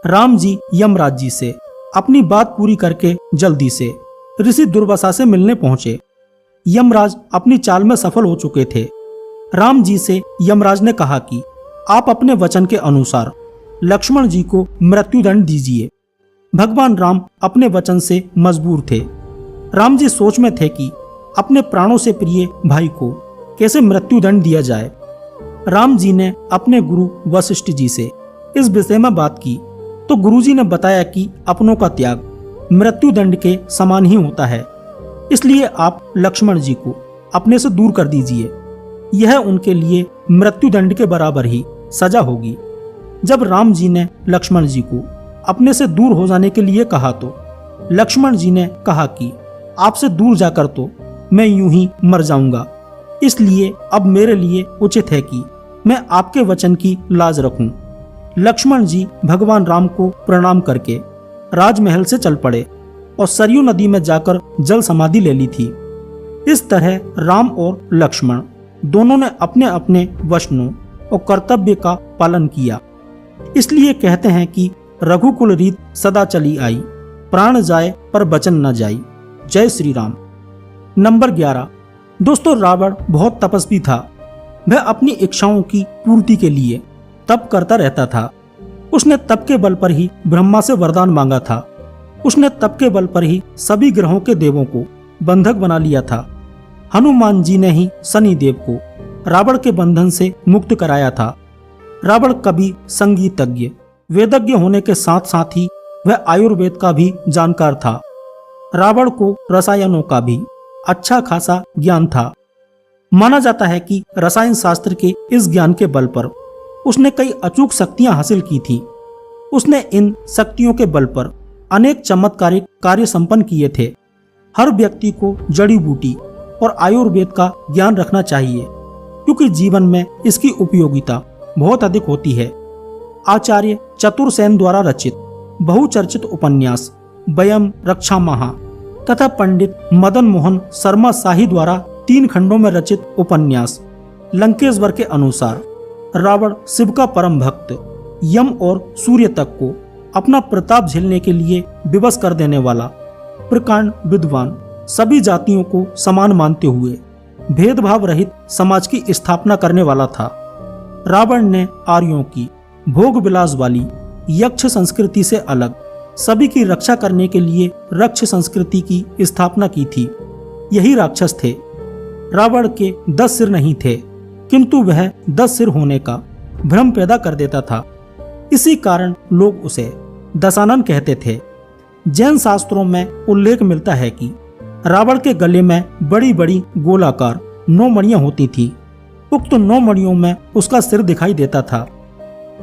राम जी यमराज जी से अपनी बात पूरी करके जल्दी से ऋषि दुर्वासा से मिलने पहुंचे। यमराज अपनी चाल में सफल हो चुके थे। राम जी से यमराज ने कहा कि आप अपने वचन के अनुसार लक्ष्मण जी को मृत्युदंड दीजिए। भगवान राम अपने वचन से मजबूर थे। राम जी सोच में थे कि अपने प्राणों से प्रिय भाई को कैसे मृत्युदंड दिया जाए। राम जी ने अपने गुरु वशिष्ठ जी से इस विषय में बात की तो गुरुजी ने बताया कि अपनों का त्याग मृत्युदंड के समान ही होता है, इसलिए आप लक्ष्मण जी को अपने से दूर कर दीजिए, यह उनके लिए मृत्युदंड के बराबर ही सजा होगी। जब राम जी ने लक्ष्मण जी को अपने से दूर हो जाने के लिए कहा तो लक्ष्मण जी ने कहा कि आपसे दूर जाकर तो मैं यूं ही मर जाऊंगा, इसलिए अब मेरे लिए उचित है कि मैं आपके वचन की लाज रखूं। लक्ष्मण जी भगवान राम को प्रणाम करके राजमहल से चल पड़े और सरयू नदी में जाकर जल समाधि ले ली थी। इस तरह राम और लक्ष्मण दोनों ने अपने अपने वचनों और कर्तव्य का पालन किया। इसलिए कहते हैं कि रघुकुल रीत सदा चली आई, प्राण जाए पर वचन न जाई। जय श्री राम। नंबर 11। दोस्तों, रावण बहुत तपस्वी था। वह अपनी इच्छाओं की पूर्ति के लिए तप करता रहता था। उसने तप के बल पर ही ब्रह्मा से वरदान मांगा था। उसने तप के बल पर ही सभी ग्रहों के देवों को बंधक बना लिया था। हनुमान जी ने ही शनि देव को रावण के बंधन से मुक्त कराया था। रावण कवि, संगीतज्ञ, वेदज्ञ होने के साथ साथ ही वह आयुर्वेद का भी जानकार था। रावण को रसायनों का भी अच्छा खासा ज्ञान था। माना जाता है कि रसायन शास्त्र के इस ज्ञान के बल पर उसने कई अचूक शक्तियां हासिल की थी। उसने इन शक्तियों के बल पर अनेक चमत्कारिक कार्य संपन्न किए थे। हर व्यक्ति को जड़ी बूटी और आयुर्वेद का ज्ञान रखना चाहिए, क्योंकि जीवन में इसकी उपयोगिता बहुत अधिक होती है। आचार्य चतुर्सेन द्वारा रचित बहुचर्चित उपन्यास वयम रक्षामः तथा पंडित मदन मोहन शर्मा शाही द्वारा 3 खंडों में रचित उपन्यास लंकेश्वर के अनुसार रावण शिव का परम भक्त, यम और सूर्य तक को अपना प्रताप झेलने के लिए विवश कर देने वाला, प्रकांड विद्वान, सभी जातियों को समान मानते हुए भेदभाव रहित समाज की स्थापना करने वाला था। रावण ने आर्यों की भोग विलास वाली यक्ष संस्कृति से अलग सभी की रक्षा करने के लिए रक्ष संस्कृति की स्थापना की थी। यही राक्षस थे। रावण के 10 सिर नहीं थे, किंतु वह 10 सिर होने का भ्रम पैदा कर देता था। इसी कारण लोग उसे दशानन कहते थे। जैन शास्त्रों में उल्लेख मिलता है कि रावण के गले में बड़ी बड़ी गोलाकार 9 मणियां होती थी। उक्त 9 मणियों में उसका सिर दिखाई देता था,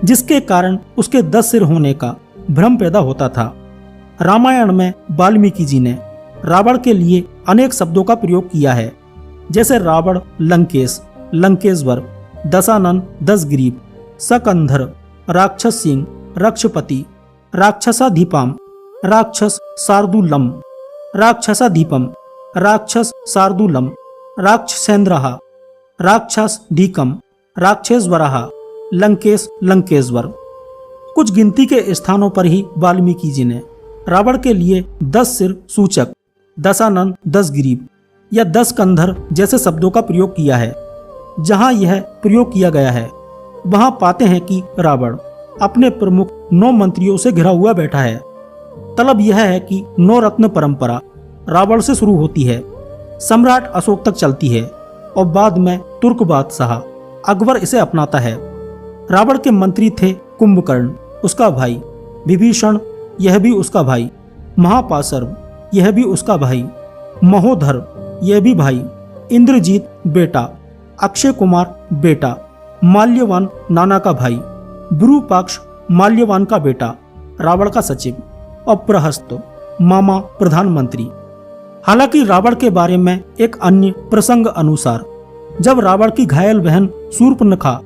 जिसके कारण उसके 10 सिर होने का भ्रम पैदा होता था। रामायण में वाल्मीकि जी ने रावण के लिए अनेक शब्दों का प्रयोग किया है, जैसे रावण, लंकेश, लंकेश्वर, दशानन, दशग्रीव, सकंधर, राक्षस सिंह, रक्षपति, राक्षसाधिपम, राक्षस शार्दूलम, राक्षसाधिपम, राक्षस शार्दूलम, राक्षसेन्द्रः, राक्षस ढीकम, राक्षेश्वरः, लंकेश, लंकेश्वर। कुछ गिनती के स्थानों पर ही वाल्मीकि जी ने रावण के लिए 10 सिर सूचक, दशानन, 10 ग्रीव या 10 कंधर जैसे शब्दों का प्रयोग किया है। जहां यह प्रयोग किया गया है वहां पाते हैं कि रावण अपने प्रमुख 9 मंत्रियों से घिरा हुआ बैठा है। तलब यह है कि 9 रत्न परंपरा रावण से शुरू होती है, सम्राट अशोक तक चलती है और बाद में तुर्क बादशाह अकबर इसे अपनाता है। रावण के मंत्री थे कुंभकर्ण, उसका भाई, विभीषण, यह भी उसका भाई, महापाशर्व, यह भी उसका भाई, महोधर, यह भी भाई, इंद्रजीत बेटा, अक्षय कुमार बेटा, माल्यवान नाना का भाई, विरूपाक्ष माल्यवान का बेटा, रावण का सचिव और प्रहस्त मामा प्रधानमंत्री। हालांकि रावण के बारे में एक अन्य प्रसंग अनुसार जब रावण की घायल बहन शूर्पणखा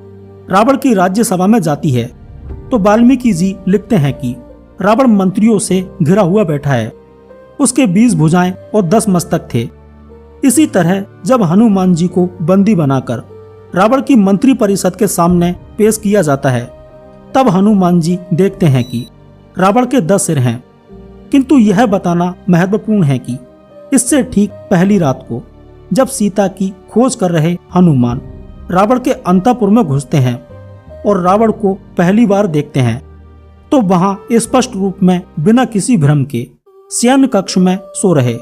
रावण की राज्यसभा में जाती है तो वाल्मीकि जी लिखते हैं कि रावण मंत्रियों से घिरा हुआ बैठा है, उसके 20 भुजाएं और 10 मस्तक थे। इसी तरह जब हनुमान जी को बंदी बनाकर रावण की मंत्री परिषद के सामने पेश किया जाता है तब हनुमान जी देखते हैं कि रावण के 10 सिर हैं, किंतु यह बताना महत्वपूर्ण है कि इससे ठीक पहली रात को जब सीता की खोज कर रहे हनुमान रावण के अंतःपुर में घुसते हैं और रावण को पहली बार देखते हैं तो वहां स्पष्ट रूप में बिना किसी भ्रम के शयन कक्ष में सो रहे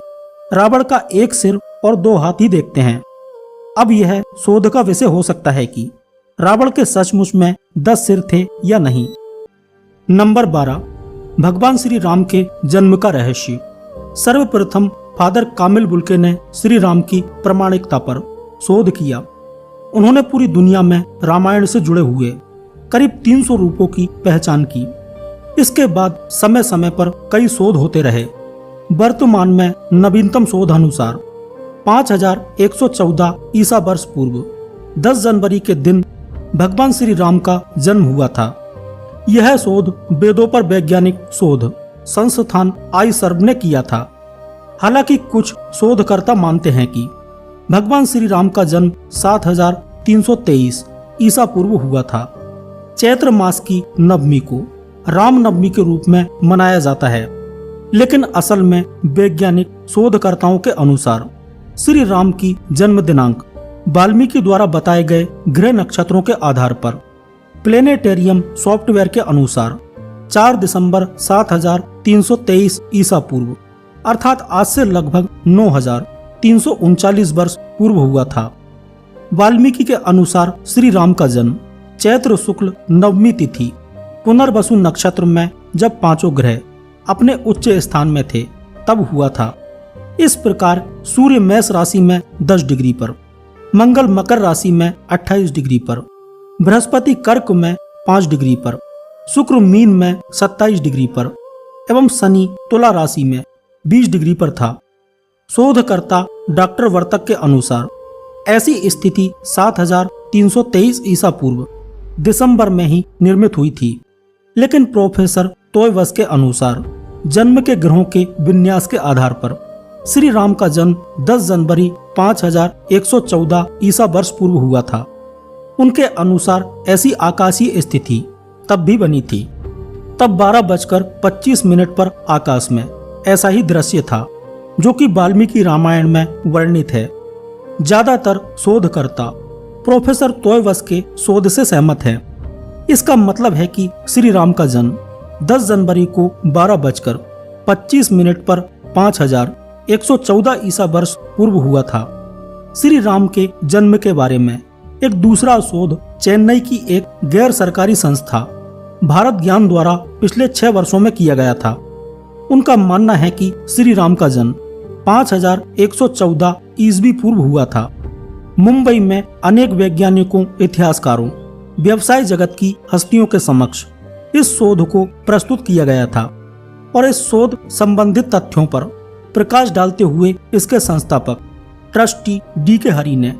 रावण का 1 सिर और 2 हाथ ही देखते हैं। अब यह शोध का विषय हो सकता है कि रावण के सचमुच में 10 सिर थे या नहीं। नंबर 12, भगवान श्री राम के जन्म का रहस्य। सर्वप्रथम फादर कामिल बुल्के ने श्री राम की प्रामाणिकता पर शोध किया। उन्होंने पूरी दुनिया में रामायण से जुड़े हुए करीब 300 रूपों की पहचान की। इसके बाद समय समय पर कई शोध होते रहे। वर्तमान में नवीनतम शोध अनुसार 5114 ईसा वर्ष पूर्व 10 जनवरी के दिन भगवान श्री राम का जन्म हुआ था। यह शोध वेदों पर वैज्ञानिक शोध संस्थान आईसर्व ने किया था। हालांकि कुछ शोधकर्ता मानते हैं कि भगवान श्री राम का जन्म 7323 ईसा पूर्व हुआ था। चैत्र मास की नवमी को राम नवमी के रूप में मनाया जाता है, लेकिन असल में वैज्ञानिक शोधकर्ताओं के अनुसार श्री राम की जन्म दिनांक वाल्मीकि द्वारा बताए गए ग्रह नक्षत्रों के आधार पर प्लेनेटेरियम सॉफ्टवेयर के अनुसार 4 दिसंबर 7323 ईसा पूर्व अर्थात आज से लगभग 9339 वर्ष पूर्व हुआ था। वाल्मीकि के अनुसार श्री राम का जन्म चैत्र शुक्ल नवमी तिथि पुनर्वसु नक्षत्र में जब 5 ग्रह अपने उच्च स्थान में थे तब हुआ था। इस प्रकार सूर्य मेष राशि में 10 डिग्री पर, मंगल मकर राशि में 28 डिग्री पर, बृहस्पति कर्क में 5 डिग्री पर, शुक्र मीन में 27 डिग्री पर एवं शनि तुला राशि में 20 डिग्री पर था। शोधकर्ता डॉक्टर वर्तक के अनुसार ऐसी स्थिति 7323 ईसा पूर्व दिसंबर में ही निर्मित हुई थी, लेकिन प्रोफेसर तोयवस के अनुसार जन्म के ग्रहों के विन्यास के आधार पर श्री राम का जन्म 10 जनवरी 5114 ईसा वर्ष पूर्व हुआ था। उनके अनुसार ऐसी आकाशीय स्थिति तब भी बनी थी। तब 12:25 पर आकाश में ऐसा ही दृश्य था जो कि वाल्मीकि रामायण में वर्णित है। ज्यादातर शोधकर्ता प्रोफेसर तोयवस के शोध से सहमत हैं। इसका मतलब है कि श्री राम का जन्म 10 जनवरी को 12:25 पर 5114 ईसा वर्ष पूर्व हुआ था। श्री राम के जन्म के बारे में एक दूसरा शोध चेन्नई की एक गैर सरकारी संस्था भारत ज्ञान द्वारा पिछले 6 वर्षों में किया गया था। उनका मानना है कि श्री राम का जन्म 5114 ईस्वी पूर्व हुआ था। मुंबई में अनेक वैज्ञानिकों, इतिहासकारों, व्यवसाय जगत की हस्तियों के समक्ष इस शोध को प्रस्तुत किया गया था और इस शोध संबंधित तथ्यों पर प्रकाश डालते हुए इसके संस्थापक ट्रस्टी D.K. हरी ने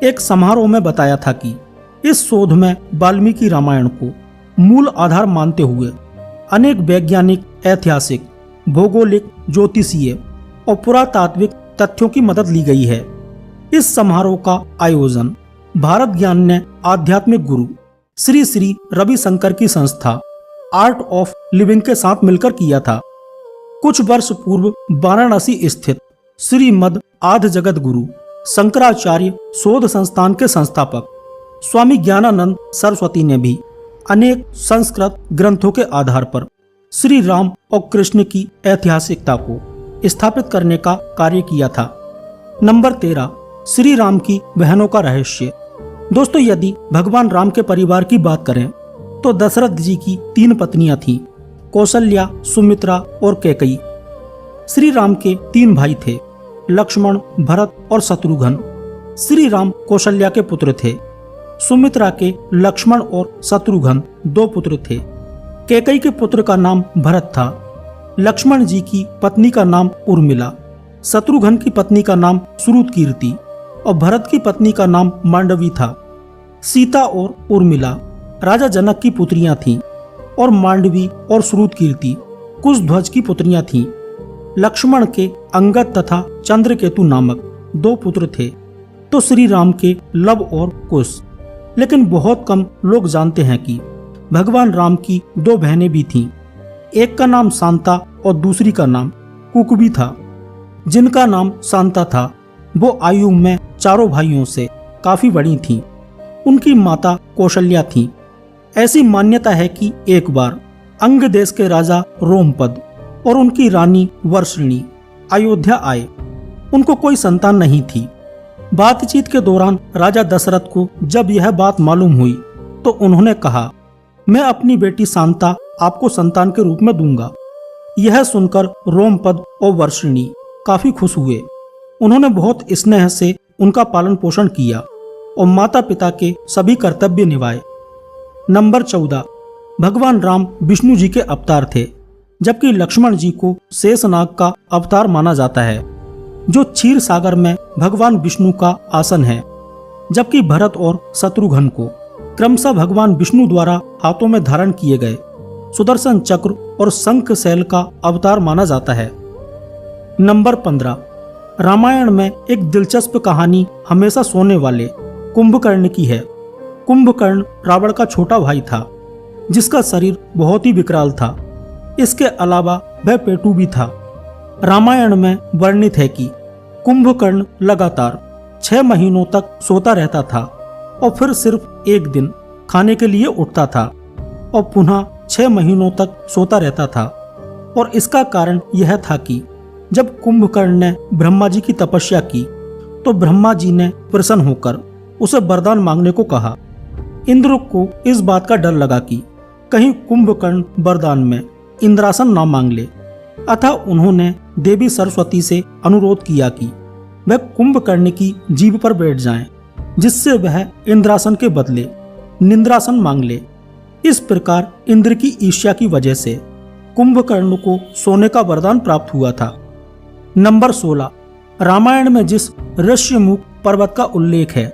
एक समारोह में बताया था कि इस शोध में वाल्मीकि रामायण को मूल आधार मानते हुए अनेक वैज्ञानिक, ऐतिहासिक, भौगोलिक, ज्योतिषीय और पुरातात्विक तथ्यों की मदद ली गई है। इस समारोह का आयोजन भारत ज्ञान ने आध्यात्मिक गुरु श्री श्री रविशंकर की संस्था आर्ट ऑफ लिविंग के साथ मिलकर किया था। कुछ वर्ष पूर्व वाराणसी स्थित श्रीमद आद्य जगत गुरु शंकराचार्य शोध संस्थान के संस्थापक स्वामी ज्ञानानंद सरस्वती ने भी अनेक संस्कृत ग्रंथों के आधार पर श्री राम और कृष्ण की ऐतिहासिकता को स्थापित करने का कार्य किया था। नंबर 13, श्री राम की बहनों का रहस्य। दोस्तों, यदि भगवान राम के परिवार की बात करें तो दशरथ जी की 3 पत्नियां थीं, कौशल्या, सुमित्रा और कैकेयी। श्री राम के 3 भाई थे, लक्ष्मण, भरत और शत्रुघ्न। श्री राम कौशल्या के पुत्र थे। सुमित्रा के लक्ष्मण और शत्रुघ्न 2 पुत्र थे। कैकेयी के पुत्र का नाम भरत था। लक्ष्मण जी की पत्नी का नाम उर्मिला, शत्रुघ्न की पत्नी का नाम सुरुतकीर्ति और भरत की पत्नी का नाम मांडवी था। सीता और उर्मिला राजा जनक की पुत्रियां थीं और मांडवी और सुरुतकीर्ति कुशध्वज की पुत्रियां थीं। लक्ष्मण के अंगद तथा चंद्रकेतु नामक 2 पुत्र थे तो श्री राम के लव और कुश। लेकिन बहुत कम लोग जानते हैं कि भगवान राम की 2 बहनें भी थीं। एक का नाम शांता और दूसरी का नाम कुकबी था। जिनका नाम शांता था वो आयु में चारों भाइयों से काफी बड़ी थीं। उनकी माता कौशल्या थीं। ऐसी मान्यता है कि एक बार अंग देश के राजा रोमपद और उनकी रानी वर्षिणी अयोध्या आए। उनको कोई संतान नहीं थी। बातचीत के दौरान राजा दशरथ को जब यह बात मालूम हुई तो उन्होंने कहा, मैं अपनी बेटी शांता आपको संतान के रूप में दूंगा। यह सुनकर रोमपद और वर्षिणी काफी खुश हुए। उन्होंने बहुत स्नेह से उनका पालन पोषण किया और माता पिता के सभी कर्तव्य निभाए। नंबर 14, भगवान राम विष्णु जी के अवतार थे, जबकि लक्ष्मण जी को शेषनाग का अवतार माना जाता है, जो क्षीर सागर में भगवान विष्णु का आसन है। जबकि भरत और शत्रुघ्न को क्रमशः भगवान विष्णु द्वारा हाथों में धारण किए गए सुदर्शन चक्र और शंख शैल का अवतार माना जाता है। नंबर 15, रामायण में एक दिलचस्प कहानी हमेशा सोने वाले कुंभकर्ण की है। कुंभकर्ण रावण का छोटा भाई था, जिसका शरीर बहुत ही विकराल था। इसके अलावा वह पेटू भी था। रामायण में वर्णित है कि कुंभकर्ण लगातार 6 महीनों तक सोता रहता था और फिर सिर्फ एक दिन खाने के लिए उठता था और पुनः 6 महीनों तक सोता रहता था। और इसका कारण यह था कि जब कुंभकर्ण ने ब्रह्मा जी की तपस्या की तो ब्रह्मा जी ने प्रसन्न होकर उसे वरदान मांगने को कहा। इंद्र को इस बात का डर लगा कि कहीं कुंभकर्ण वरदान में इंद्रासन ना मांग ले, अतः उन्होंने देवी सरस्वती से अनुरोध किया कि वह कुंभकर्ण की जीभ पर बैठ जाएं, जिससे वह इंद्रासन के बदले निंद्रासन मांग ले। इस प्रकार इंद्र की ईर्ष्या की वजह से कुंभकर्ण को सोने का वरदान प्राप्त हुआ था। नंबर 16, रामायण में जिस ऋष्यमुख पर्वत का उल्लेख है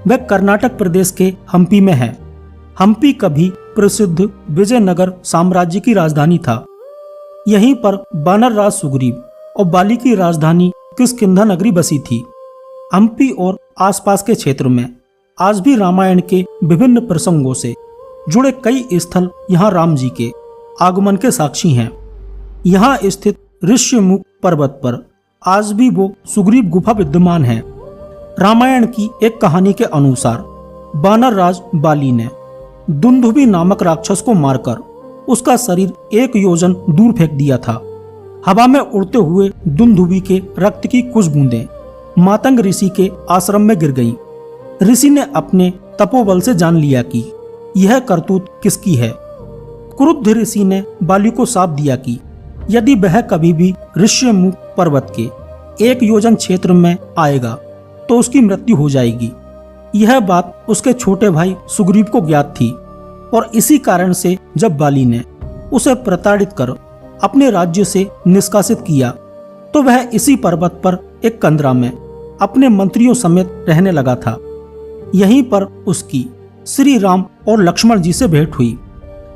वह कर्नाटक प्रदेश के हम्पी में है। हम्पी कभी प्रसिद्ध विजयनगर साम्राज्य की राजधानी था। यहीं पर वानर राज सुग्रीव और बाली की राजधानी किष्किंधा नगरी बसी थी। हम्पी और आसपास के क्षेत्र में आज भी रामायण के विभिन्न प्रसंगों से जुड़े कई स्थल यहाँ राम जी के आगमन के साक्षी हैं। यहाँ स्थित ऋष्यमुख पर्वत पर आज भी वो सुग्रीव गुफा विद्यमान है। रामायण की एक कहानी के अनुसार वानर राज बाली ने दुंदुभि नामक राक्षस को मारकर उसका शरीर 1 योजन दूर फेंक दिया था। हवा में उड़ते हुए दुंदुभि के रक्त की कुछ बूंदें मातंग ऋषि के आश्रम में गिर गईं। ऋषि ने अपने तपोबल से जान लिया कि यह करतूत किसकी है। क्रुद्ध ऋषि ने बाली को शाप दिया कि यदि वह कभी भी ऋष्यमुख पर्वत के 1 योजन क्षेत्र में आएगा तो उसकी मृत्यु हो जाएगी। यह बात उसके छोटे भाई सुग्रीव को ज्ञात थी और इसी कारण से जब बाली ने उसे प्रताड़ित कर अपने राज्य से निष्कासित किया तो वह इसी पर्वत पर एक कंदरा में अपने मंत्रियों समेत रहने लगा था। यहीं पर उसकी श्री राम और लक्ष्मण जी से भेंट हुई।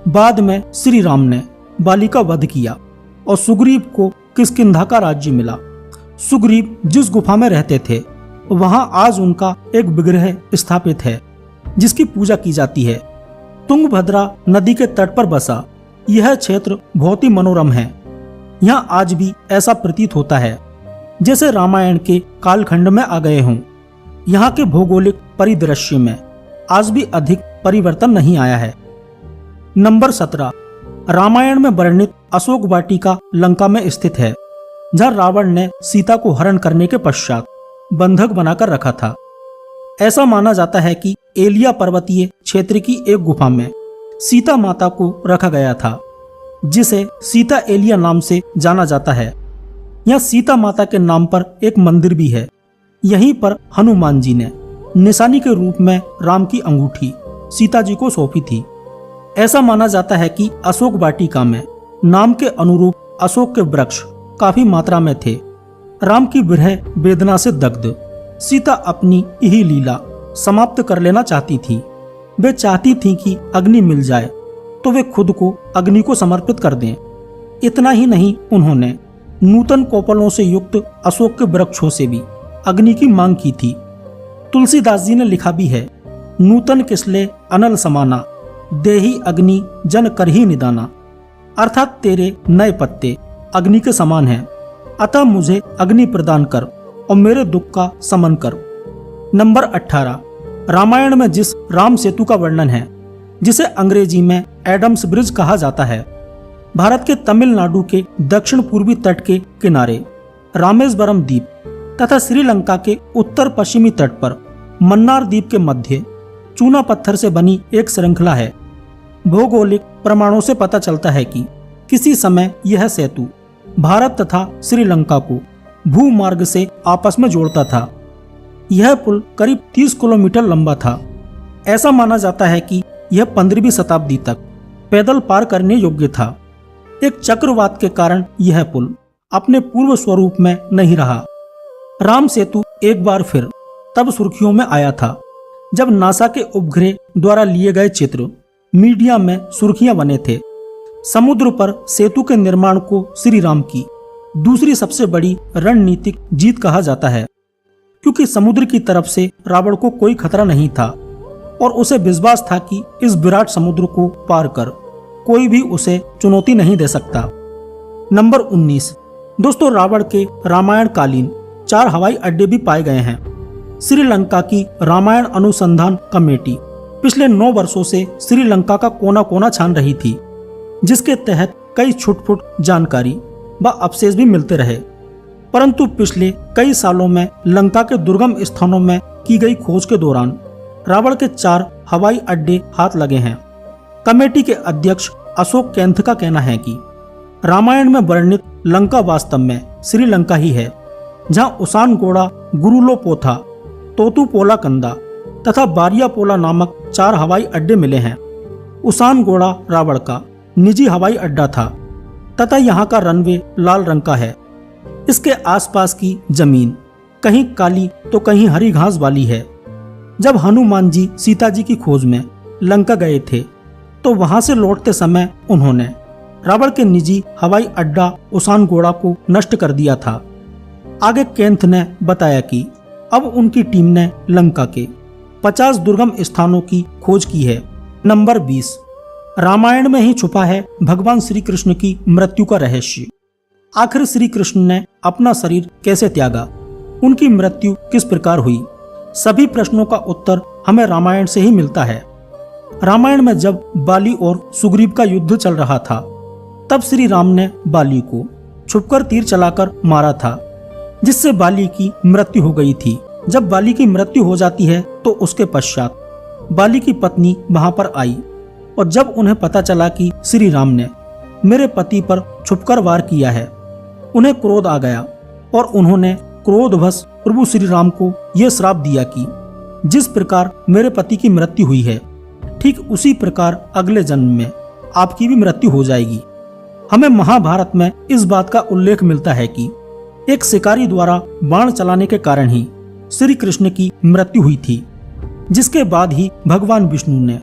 बाद में श्री राम ने बाली का वध किया और सुग्रीव को किष्किंधा का राज्य मिला। सुग्रीव जिस गुफा में रहते थे वहां आज उनका एक विग्रह स्थापित है जिसकी पूजा की जाती है। तुंगभद्रा नदी के तट पर बसा यह क्षेत्र बहुत ही मनोरम है। यहाँ आज भी ऐसा प्रतीत होता है जैसे रामायण के कालखंड में आ गए हों। यहाँ के भौगोलिक परिदृश्य में आज भी अधिक परिवर्तन नहीं आया है। नंबर 17, रामायण में वर्णित अशोक वाटिका लंका में स्थित है, जहाँ रावण ने सीता को हरण करने के पश्चात बंधक बनाकर रखा था। ऐसा माना जाता है कि एलिया पर्वतीय क्षेत्र की एक गुफा में सीता माता को रखा गया था, जिसे सीता एलिया नाम से जाना जाता है। यह सीता माता के नाम पर एक मंदिर भी है। यहीं पर हनुमान जी ने निशानी के रूप में राम की अंगूठी सीता जी को सौंपी थी। ऐसा माना जाता है कि अशोक वाटिका में नाम के अनुरूप अशोक के वृक्ष काफी मात्रा में थे। राम की विरह वेदना से दग्ध सीता अपनी यही लीला समाप्त कर लेना चाहती थी। वे चाहती थी कि अग्नि मिल जाए तो वे खुद को अग्नि को समर्पित कर दें। इतना ही नहीं, उन्होंने नूतन कोपलों से युक्त अशोक के वृक्षों से भी अग्नि की मांग की थी। तुलसीदास जी ने लिखा भी है, नूतन किसले अनल समाना, देही अग्नि जन करही निदाना। अर्थात तेरे नए पत्ते अग्नि के समान हैं, अतः मुझे अग्नि प्रदान कर और मेरे दुख का समन कर। नंबर 18, रामायण में जिस राम सेतु का वर्णन है, जिसे अंग्रेजी में एडम्स ब्रिज कहा जाता है, भारत के तमिलनाडु के दक्षिण पूर्वी तट के किनारे रामेश्वरम द्वीप तथा श्रीलंका के उत्तर पश्चिमी तट पर मन्नार द्वीप के मध्य चूना पत्थर से बनी एक श्रृंखला है। भौगोलिक प्रमाणों से पता चलता है कि किसी समय यह सेतु भारत तथा श्रीलंका को भूमार्ग से आपस में जोड़ता था। यह पुल करीब 30 किलोमीटर लंबा था। ऐसा माना जाता है कि यह 15वीं शताब्दी तक पैदल पार करने योग्य था। एक चक्रवात के कारण यह पुल अपने पूर्व स्वरूप में नहीं रहा। राम सेतु एक बार फिर तब सुर्खियों में आया था जब नासा के उपग्रह द्वारा लिए गए चित्र मीडिया में सुर्खियां बने थे। समुद्र पर सेतु के निर्माण को श्री राम की दूसरी सबसे बड़ी रणनीतिक जीत कहा जाता है, क्योंकि समुद्र की तरफ से रावण को कोई खतरा नहीं था और उसे विश्वास था कि इस विराट समुद्र को पार कर कोई भी उसे चुनौती नहीं दे सकता। नंबर 19, दोस्तों, रावण के रामायण कालीन 4 हवाई अड्डे भी पाए गए हैं। श्रीलंका की रामायण अनुसंधान कमेटी पिछले 9 वर्षों से श्रीलंका का कोना कोना छान रही थी, जिसके तहत कई छुटपुट जानकारी व अवशेष भी मिलते रहे। परंतु पिछले कई सालों में लंका के दुर्गम स्थानों में की गई खोज के दौरान रावण के 4 हवाई अड्डे हाथ लगे हैं। कमेटी के अध्यक्ष अशोक कैंथ का कहना है कि रामायण में वर्णित लंका वास्तव में श्रीलंका ही है, जहां उसानगोड़ा, गुरुलोपोथा, तोतुपोला कंदा तथा बारियापोला नामक 4 हवाई अड्डे मिले हैं। उसानगोड़ा रावण का निजी हवाई अड्डा था तथा यहाँ का रनवे लाल रंग का है। इसके आसपास की जमीन कहीं काली तो कहीं हरी घास वाली है। जब हनुमान जी सीता जी की खोज में लंका गए थे तो वहां से लौटते समय उन्होंने रावण के निजी हवाई अड्डा उसानगोड़ा को नष्ट कर दिया था। आगे केंथ ने बताया कि अब उनकी टीम ने लंका के 50 दुर्गम स्थानों की खोज की है। नंबर 20, रामायण में ही छुपा है भगवान श्री कृष्ण की मृत्यु का रहस्य। आखिर श्री कृष्ण ने अपना शरीर कैसे त्यागा, उनकी मृत्यु किस प्रकार हुई, सभी प्रश्नों का उत्तर हमें रामायण से ही मिलता है। रामायण में जब बाली और सुग्रीव का युद्ध चल रहा था, तब श्री राम ने बाली को छुपकर तीर चलाकर मारा था, जिससे बाली की मृत्यु हो गई थी। जब बाली की मृत्यु हो जाती है तो उसके पश्चात बाली की पत्नी वहां पर आई और जब उन्हें पता चला कि श्री राम ने मेरे पति पर छुपकर वार किया है, उन्हें क्रोध आ गया और उन्होंने क्रोधवश प्रभु श्री राम को यह श्राप दिया कि जिस प्रकार मेरे पति की मृत्यु हुई है, ठीक उसी प्रकार अगले जन्म में आपकी भी मृत्यु हो जाएगी। हमें महाभारत में इस बात का उल्लेख मिलता है कि एक शिकारी द्वारा बाण चलाने के कारण ही श्री कृष्ण की मृत्यु हुई थी, जिसके बाद ही भगवान विष्णु ने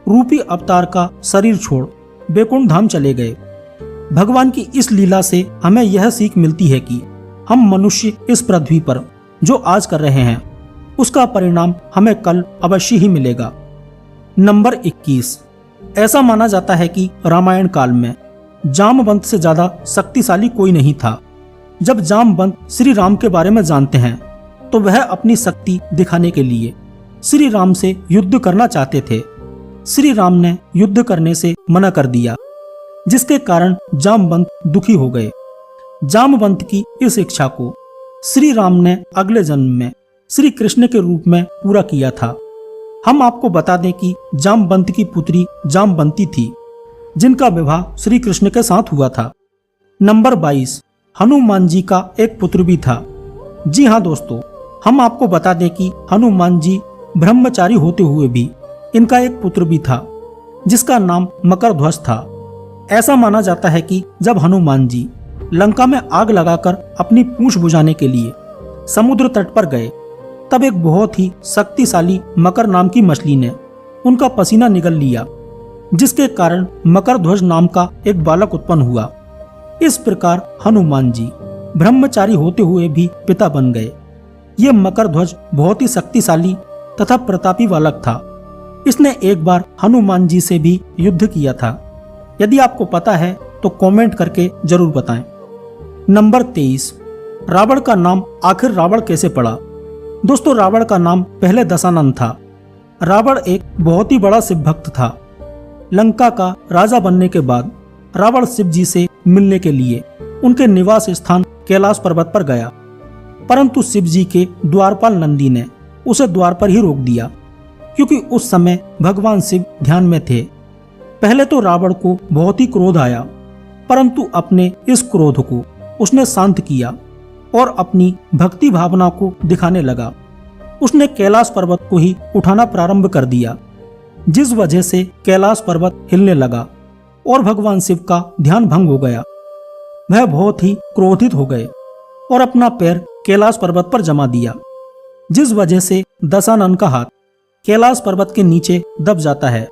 रूपी अवतार का शरीर छोड़ बैकुंठ धाम चले गए। भगवान की इस लीला से हमें यह सीख मिलती है कि हम मनुष्य इस पृथ्वी पर जो आज कर रहे हैं, उसका परिणाम हमें कल अवश्य ही मिलेगा। नंबर 21, ऐसा माना जाता है कि रामायण काल में जामवंत से ज्यादा शक्तिशाली कोई नहीं था। जब जामवंत श्री राम के बारे में जानते हैं तो वह अपनी शक्ति दिखाने के लिए श्री राम से युद्ध करना चाहते थे। श्री राम ने युद्ध करने से मना कर दिया, जिसके कारण जामवंत दुखी हो गए। जामवंत की इस इच्छा को श्री राम ने अगले जन्म में श्री कृष्ण के रूप में पूरा किया था। हम आपको बता दें कि जामवंत की पुत्री जामवंती थी, जिनका विवाह श्री कृष्ण के साथ हुआ था। नंबर 22, हनुमान जी का एक पुत्र भी था। जी हाँ दोस्तों, हम आपको बता दें कि हनुमान जी ब्रह्मचारी होते हुए भी इनका एक पुत्र भी था, जिसका नाम मकरध्वज था। ऐसा माना जाता है कि जब हनुमान जी लंका में आग लगाकर अपनी पूंछ बुझाने के लिए समुद्र तट पर गए, तब एक बहुत ही शक्तिशाली मकर नाम की मछली ने उनका पसीना निगल लिया, जिसके कारण मकरध्वज नाम का एक बालक उत्पन्न हुआ। इस प्रकार हनुमान जी ब्रह्मचारी होते हुए भी पिता बन गए। ये मकरध्वज बहुत ही शक्तिशाली तथा प्रतापी बालक था। इसने एक बार हनुमान जी से भी युद्ध किया था। यदि आपको पता है तो कमेंट करके जरूर बताएं। नंबर 23, रावण का नाम आखिर रावण कैसे पड़ा? दोस्तों, रावण का नाम पहले दशानन था। रावण एक बहुत ही बड़ा शिव भक्त था। लंका का राजा बनने के बाद रावण शिव जी से मिलने के लिए उनके निवास स्थान कैलाश पर्वत पर गया, परंतु शिव जी के द्वारपाल नंदी ने उसे द्वार पर ही रोक दिया, क्योंकि उस समय भगवान शिव ध्यान में थे। पहले तो रावण को बहुत ही क्रोध आया, परंतु अपने इस क्रोध को उसने शांत किया और अपनी भक्ति भावना को दिखाने लगा। उसने कैलाश पर्वत को ही उठाना प्रारंभ कर दिया, जिस वजह से कैलाश पर्वत हिलने लगा और भगवान शिव का ध्यान भंग हो गया। वह बहुत ही क्रोधित हो गए और अपना पैर कैलाश पर्वत पर जमा दिया, जिस वजह से दशानन का हाथ कैलाश पर्वत के नीचे दब जाता है,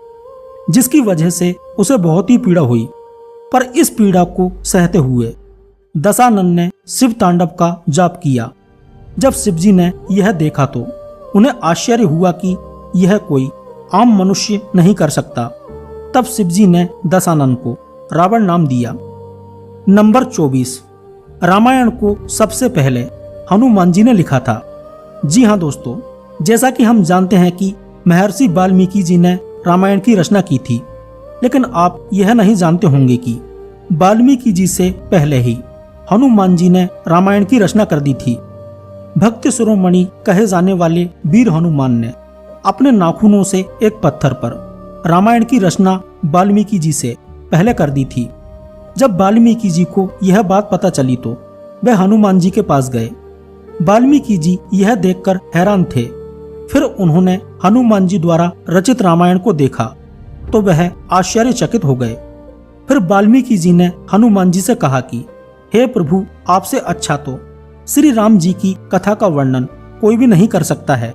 जिसकी वजह से उसे बहुत ही पीड़ा हुई। पर इस पीड़ा को सहते हुए दशानन ने शिव तांडव का जाप किया। जब शिवजी ने यह देखा तो उन्हें आश्चर्य हुआ कि यह कोई आम मनुष्य नहीं कर सकता। तब शिवजी ने दशानन को रावण नाम दिया। नंबर 24, रामायण को सबसे पहले हनुमान जी ने लिखा था। जी हाँ दोस्तों, जैसा कि हम जानते हैं कि महर्षि वाल्मीकि जी ने रामायण की रचना की थी, लेकिन आप यह नहीं जानते होंगे कि वाल्मीकि जी से पहले ही हनुमान जी ने रामायण की रचना कर दी थी। भक्त शिरोमणि कहे जाने वाले वीर हनुमान ने अपने नाखूनों से एक पत्थर पर रामायण की रचना वाल्मीकि जी से पहले कर दी थी। जब वाल्मीकि जी को यह बात पता चली तो वे हनुमान जी के पास गए। वाल्मीकि जी यह देखकर हैरान थे। फिर उन्होंने हनुमान जी द्वारा रचित रामायण को देखा तो वह आश्चर्यचकित हो गए। फिर वाल्मीकि जी ने हनुमान जी से कहा कि हे प्रभु, आपसे अच्छा तो श्री राम जी की कथा का वर्णन कोई भी नहीं कर सकता है,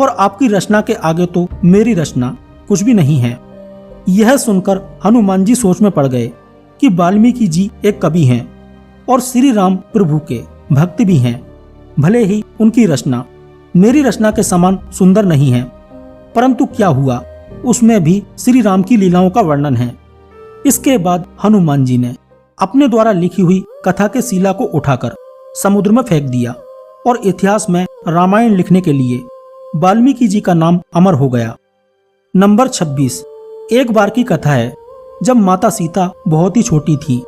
और आपकी रचना के आगे तो मेरी रचना कुछ भी नहीं है। यह सुनकर हनुमान जी सोच में पड़ गए कि वाल्मीकि जी एक कवि हैं और श्री राम प्रभु के भक्त भी हैं। भले ही उनकी रचना मेरी रचना के समान सुंदर नहीं है, परंतु क्या हुआ, उसमें भी श्री राम की लीलाओं का वर्णन है। इसके बाद हनुमान जी ने अपने द्वारा लिखी हुई कथा के शिला को उठाकर समुद्र में फेंक दिया और इतिहास में रामायण लिखने के लिए वाल्मीकि जी का नाम अमर हो गया। नंबर 26, एक बार की कथा है। जब माता सीता बहुत ही छोटी थी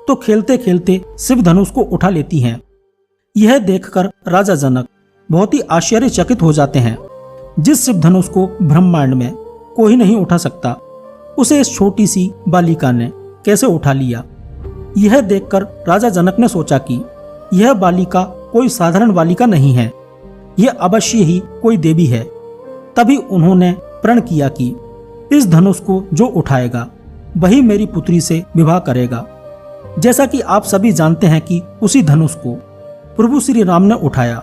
तो खेलते खेलते शिव धनुष को उठा लेती हैं। यह देखकर राजा जनक बहुत ही आश्चर्यचकित हो जाते हैं। जिस शिव धनुष को ब्रह्मांड में कोई नहीं उठा सकता, उसे इस छोटी सी बालिका ने कैसे उठा लिया। यह देखकर राजा जनक ने सोचा कि यह बालिका कोई साधारण बालिका नहीं है, यह अवश्य ही कोई देवी है। तभी उन्होंने प्रण किया कि इस धनुष को जो उठाएगा वही मेरी पुत्री से विवाह करेगा। जैसा कि आप सभी जानते हैं कि उसी धनुष को प्रभु श्री राम ने उठाया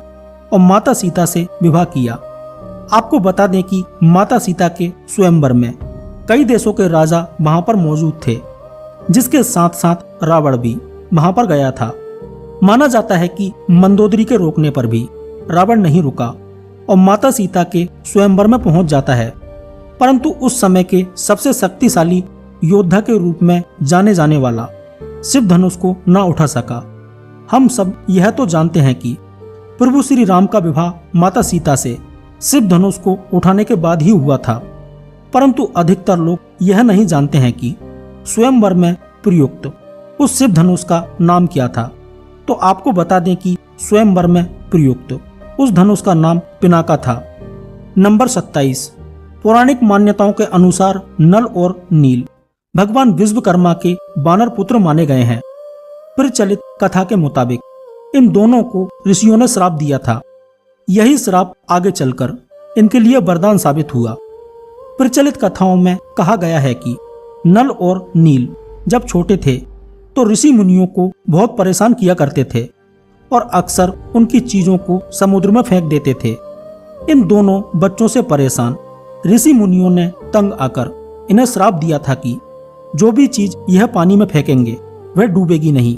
और माता सीता से विवाह किया। आपको बता दें कि माता सीता के स्वयंवर में कई देशों के राजा वहां पर मौजूद थे, जिसके साथ साथ रावण भी वहां पर गया था। माना जाता है कि मंदोदरी के रोकने पर भी रावण नहीं रुका और माता सीता के स्वयंवर में पहुंच जाता है। परंतु उस समय के सबसे शक्तिशाली योद्धा के रूप में जाने जाने वाला शिव धनुष को न उठा सका। हम सब यह तो जानते हैं कि प्रभु श्री राम का विवाह माता सीता से शिव धनुष को उठाने के बाद ही हुआ था, परंतु अधिकतर लोग यह नहीं जानते हैं कि स्वयंवर में प्रयुक्त उस शिव धनुष का नाम क्या था। तो आपको बता दें कि स्वयंवर में प्रयुक्त उस धनुष का नाम पिनाका था। नंबर 27, पौराणिक मान्यताओं के अनुसार नल और नील भगवान विश्वकर्मा के वानर पुत्र माने गए हैं। प्रचलित कथा के मुताबिक इन दोनों को ऋषियों ने श्राप दिया था। यही श्राप आगे चलकर इनके लिए वरदान साबित हुआ। प्रचलित कथाओं में कहा गया है कि नल और नील जब छोटे थे तो ऋषि मुनियों को बहुत परेशान किया करते थे और अक्सर उनकी चीजों को समुद्र में फेंक देते थे। इन दोनों बच्चों से परेशान ऋषि मुनियों ने तंग आकर इन्हें श्राप दिया था कि जो भी चीज यह पानी में फेंकेंगे वह डूबेगी नहीं।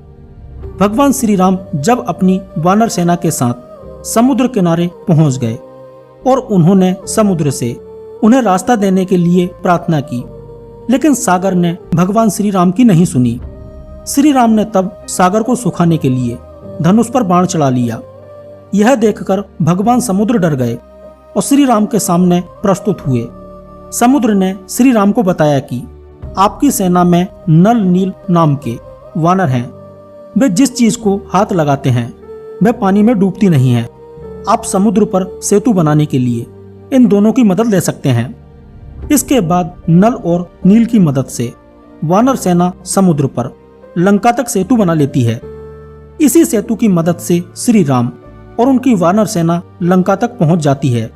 भगवान श्री राम जब अपनी वानर सेना के साथ समुद्र किनारे पहुंच गए और उन्होंने समुद्र से उन्हें रास्ता देने के लिए प्रार्थना की, लेकिन सागर ने भगवान श्री राम की नहीं सुनी। श्री राम ने तब सागर को सुखाने के लिए धनुष पर बाण चढ़ा लिया। यह देखकर भगवान समुद्र डर गए और श्री राम के सामने प्रस्तुत हुए। समुद्र ने श्री राम को बताया कि आपकी सेना में नल नील नाम के वानर हैं। वे जिस चीज को हाथ लगाते हैं वह पानी में डूबती नहीं है। आप समुद्र पर सेतु बनाने के लिए इन दोनों की मदद ले सकते हैं। इसके बाद नल और नील की मदद से वानर सेना समुद्र पर लंका तक सेतु बना लेती है। इसी सेतु की मदद से श्री राम और उनकी वानर सेना लंका तक पहुंच जाती है।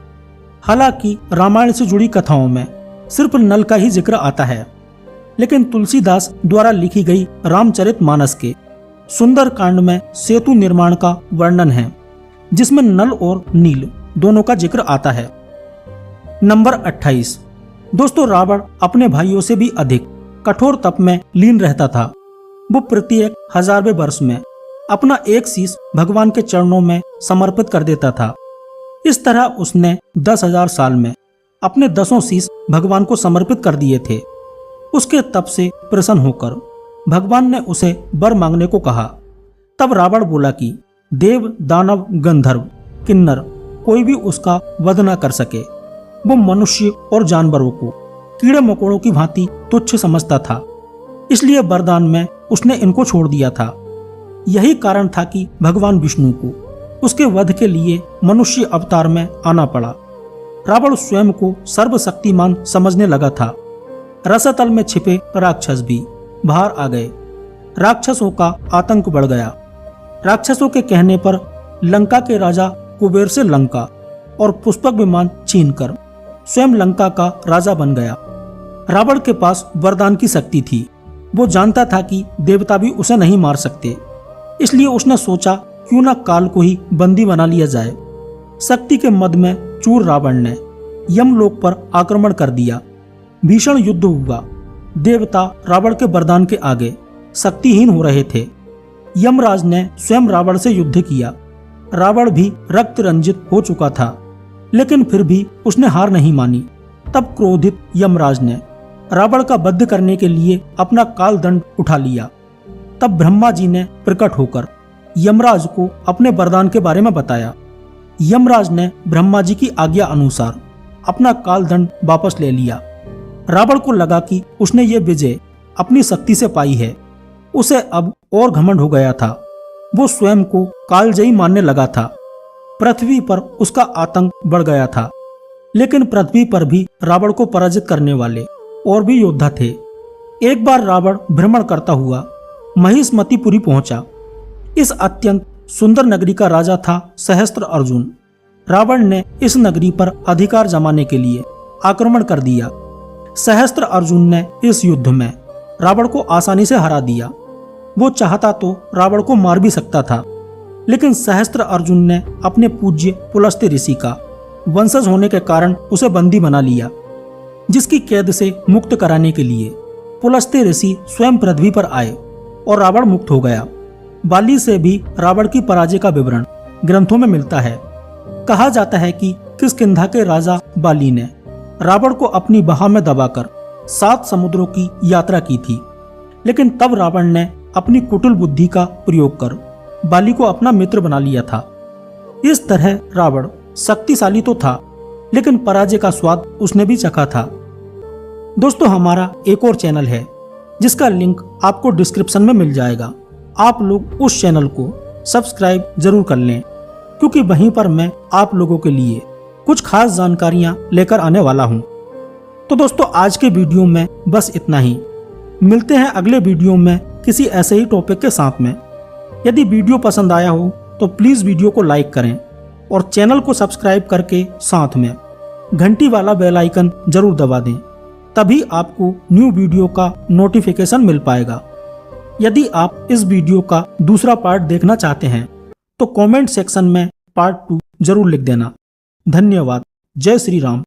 हालांकि रामायण से जुड़ी कथाओं में सिर्फ नल का ही जिक्र आता है, लेकिन तुलसीदास द्वारा लिखी गई रामचरितमानस के सुंदर कांड में सेतु निर्माण का वर्णन है, जिसमें नल और नील दोनों का जिक्र आता है। नंबर 28, दोस्तों रावण अपने भाइयों से भी अधिक कठोर तप में लीन रहता था। वो प्रत्येक 1000वें वर्ष में अपना एक शीश भगवान के चरणों में समर्पित कर देता था। इस तरह उसने 10,000 साल में अपने 10 शीश भगवान को समर्पित कर दिए थे। उसके तप से प्रसन्न होकर भगवान ने उसे वर मांगने को कहा। तब रावण बोला कि देव दानव गंधर्व किन्नर कोई भी उसका वध न कर सके। वो मनुष्य और जानवरों को कीड़े मकोड़ों की भांति तुच्छ समझता था, इसलिए वरदान में उसने इनको छोड़ दिया था। यही कारण था कि भगवान विष्णु को उसके वध के लिए मनुष्य अवतार में आना पड़ा। रावण स्वयं को सर्वशक्तिमान समझने लगा था। रसातल में छिपे राक्षस भी बाहर आ गए। राक्षसों का आतंक बढ़ गया। राक्षसों के कहने पर लंका के राजा कुबेर से लंका और पुष्पक विमान छीनकर स्वयं लंका का राजा बन गया। रावण के पास वरदान की शक्ति थी। वो जानता था कि देवता भी उसे नहीं मार सकते, इसलिए उसने सोचा क्यों न काल को ही बंदी बना लिया जाए। शक्ति के मद में चूर रावण ने यमलोक पर आक्रमण कर दिया। भीषण युद्ध हुआ। देवता रावण के वरदान के आगे शक्तिहीन हो रहे थे। यमराज ने स्वयं रावण से युद्ध किया। रावण भी रक्त रंजित हो चुका था, लेकिन फिर भी उसने हार नहीं मानी। तब क्रोधित यमराज ने रावण का वध करने के लिए अपना काल दंड उठा लिया। तब ब्रह्मा जी ने प्रकट होकर यमराज को अपने वरदान के बारे में बताया। यमराज ने ब्रह्मा जी की आज्ञा अनुसार अपना काल दंड वापस ले लिया। रावण को लगा कि उसने ये विजय अपनी शक्ति से पाई है। उसे अब और घमंड हो गया था। वो स्वयं को कालजयी मानने लगा था। पृथ्वी पर उसका आतंक बढ़ गया था, लेकिन पृथ्वी पर भी रावण को पराजित करने वाले और भी योद्धा थे। एक बार रावण भ्रमण करता हुआ महिष्मतिपुरी पहुंचा। इस अत्यंत सुंदर नगरी का राजा था सहस्त्र अर्जुन। रावण ने इस नगरी पर अधिकार जमाने के लिए आक्रमण कर दिया। सहस्त्र अर्जुन ने इस युद्ध में रावण को आसानी से हरा दिया। वो चाहता तो रावण को मार भी सकता था, लेकिन सहस्त्र अर्जुन ने अपने पूज्य पुलस्त्य ऋषि का वंशज होने के कारण उसे बंदी बना लिया, जिसकी कैद से मुक्त कराने के लिए पुलस्त्य ऋषि स्वयं पृथ्वी पर आए और रावण मुक्त हो गया। बाली से भी रावण की पराजय का विवरण ग्रंथों में मिलता है। कहा जाता है कि किष्किंधा के राजा बाली ने रावण को अपनी बाह में दबाकर 7 समुद्रों की यात्रा की थी। लेकिन तब रावण ने अपनी कुटिल बुद्धि का प्रयोग कर बाली को अपना मित्र बना लिया था। इस तरह रावण शक्तिशाली तो था, लेकिन पराजय का स्वाद उसने भी चखा था। दोस्तों, हमारा एक और चैनल है जिसका लिंक आपको डिस्क्रिप्शन में मिल जाएगा। आप लोग उस चैनल को सब्सक्राइब जरूर कर लें, क्योंकि वहीं पर मैं आप लोगों के लिए कुछ खास जानकारियां लेकर आने वाला हूं। तो दोस्तों, आज के वीडियो में बस इतना ही। मिलते हैं अगले वीडियो में किसी ऐसे ही टॉपिक के साथ में। यदि वीडियो पसंद आया हो तो प्लीज वीडियो को लाइक करें और चैनल को सब्सक्राइब करके साथ में घंटी वाला बेल आइकन जरूर दबा दें, तभी आपको न्यू वीडियो का नोटिफिकेशन मिल पाएगा। यदि आप इस वीडियो का दूसरा पार्ट देखना चाहते हैं तो कमेंट सेक्शन में पार्ट 2 जरूर लिख देना। धन्यवाद। जय श्री राम।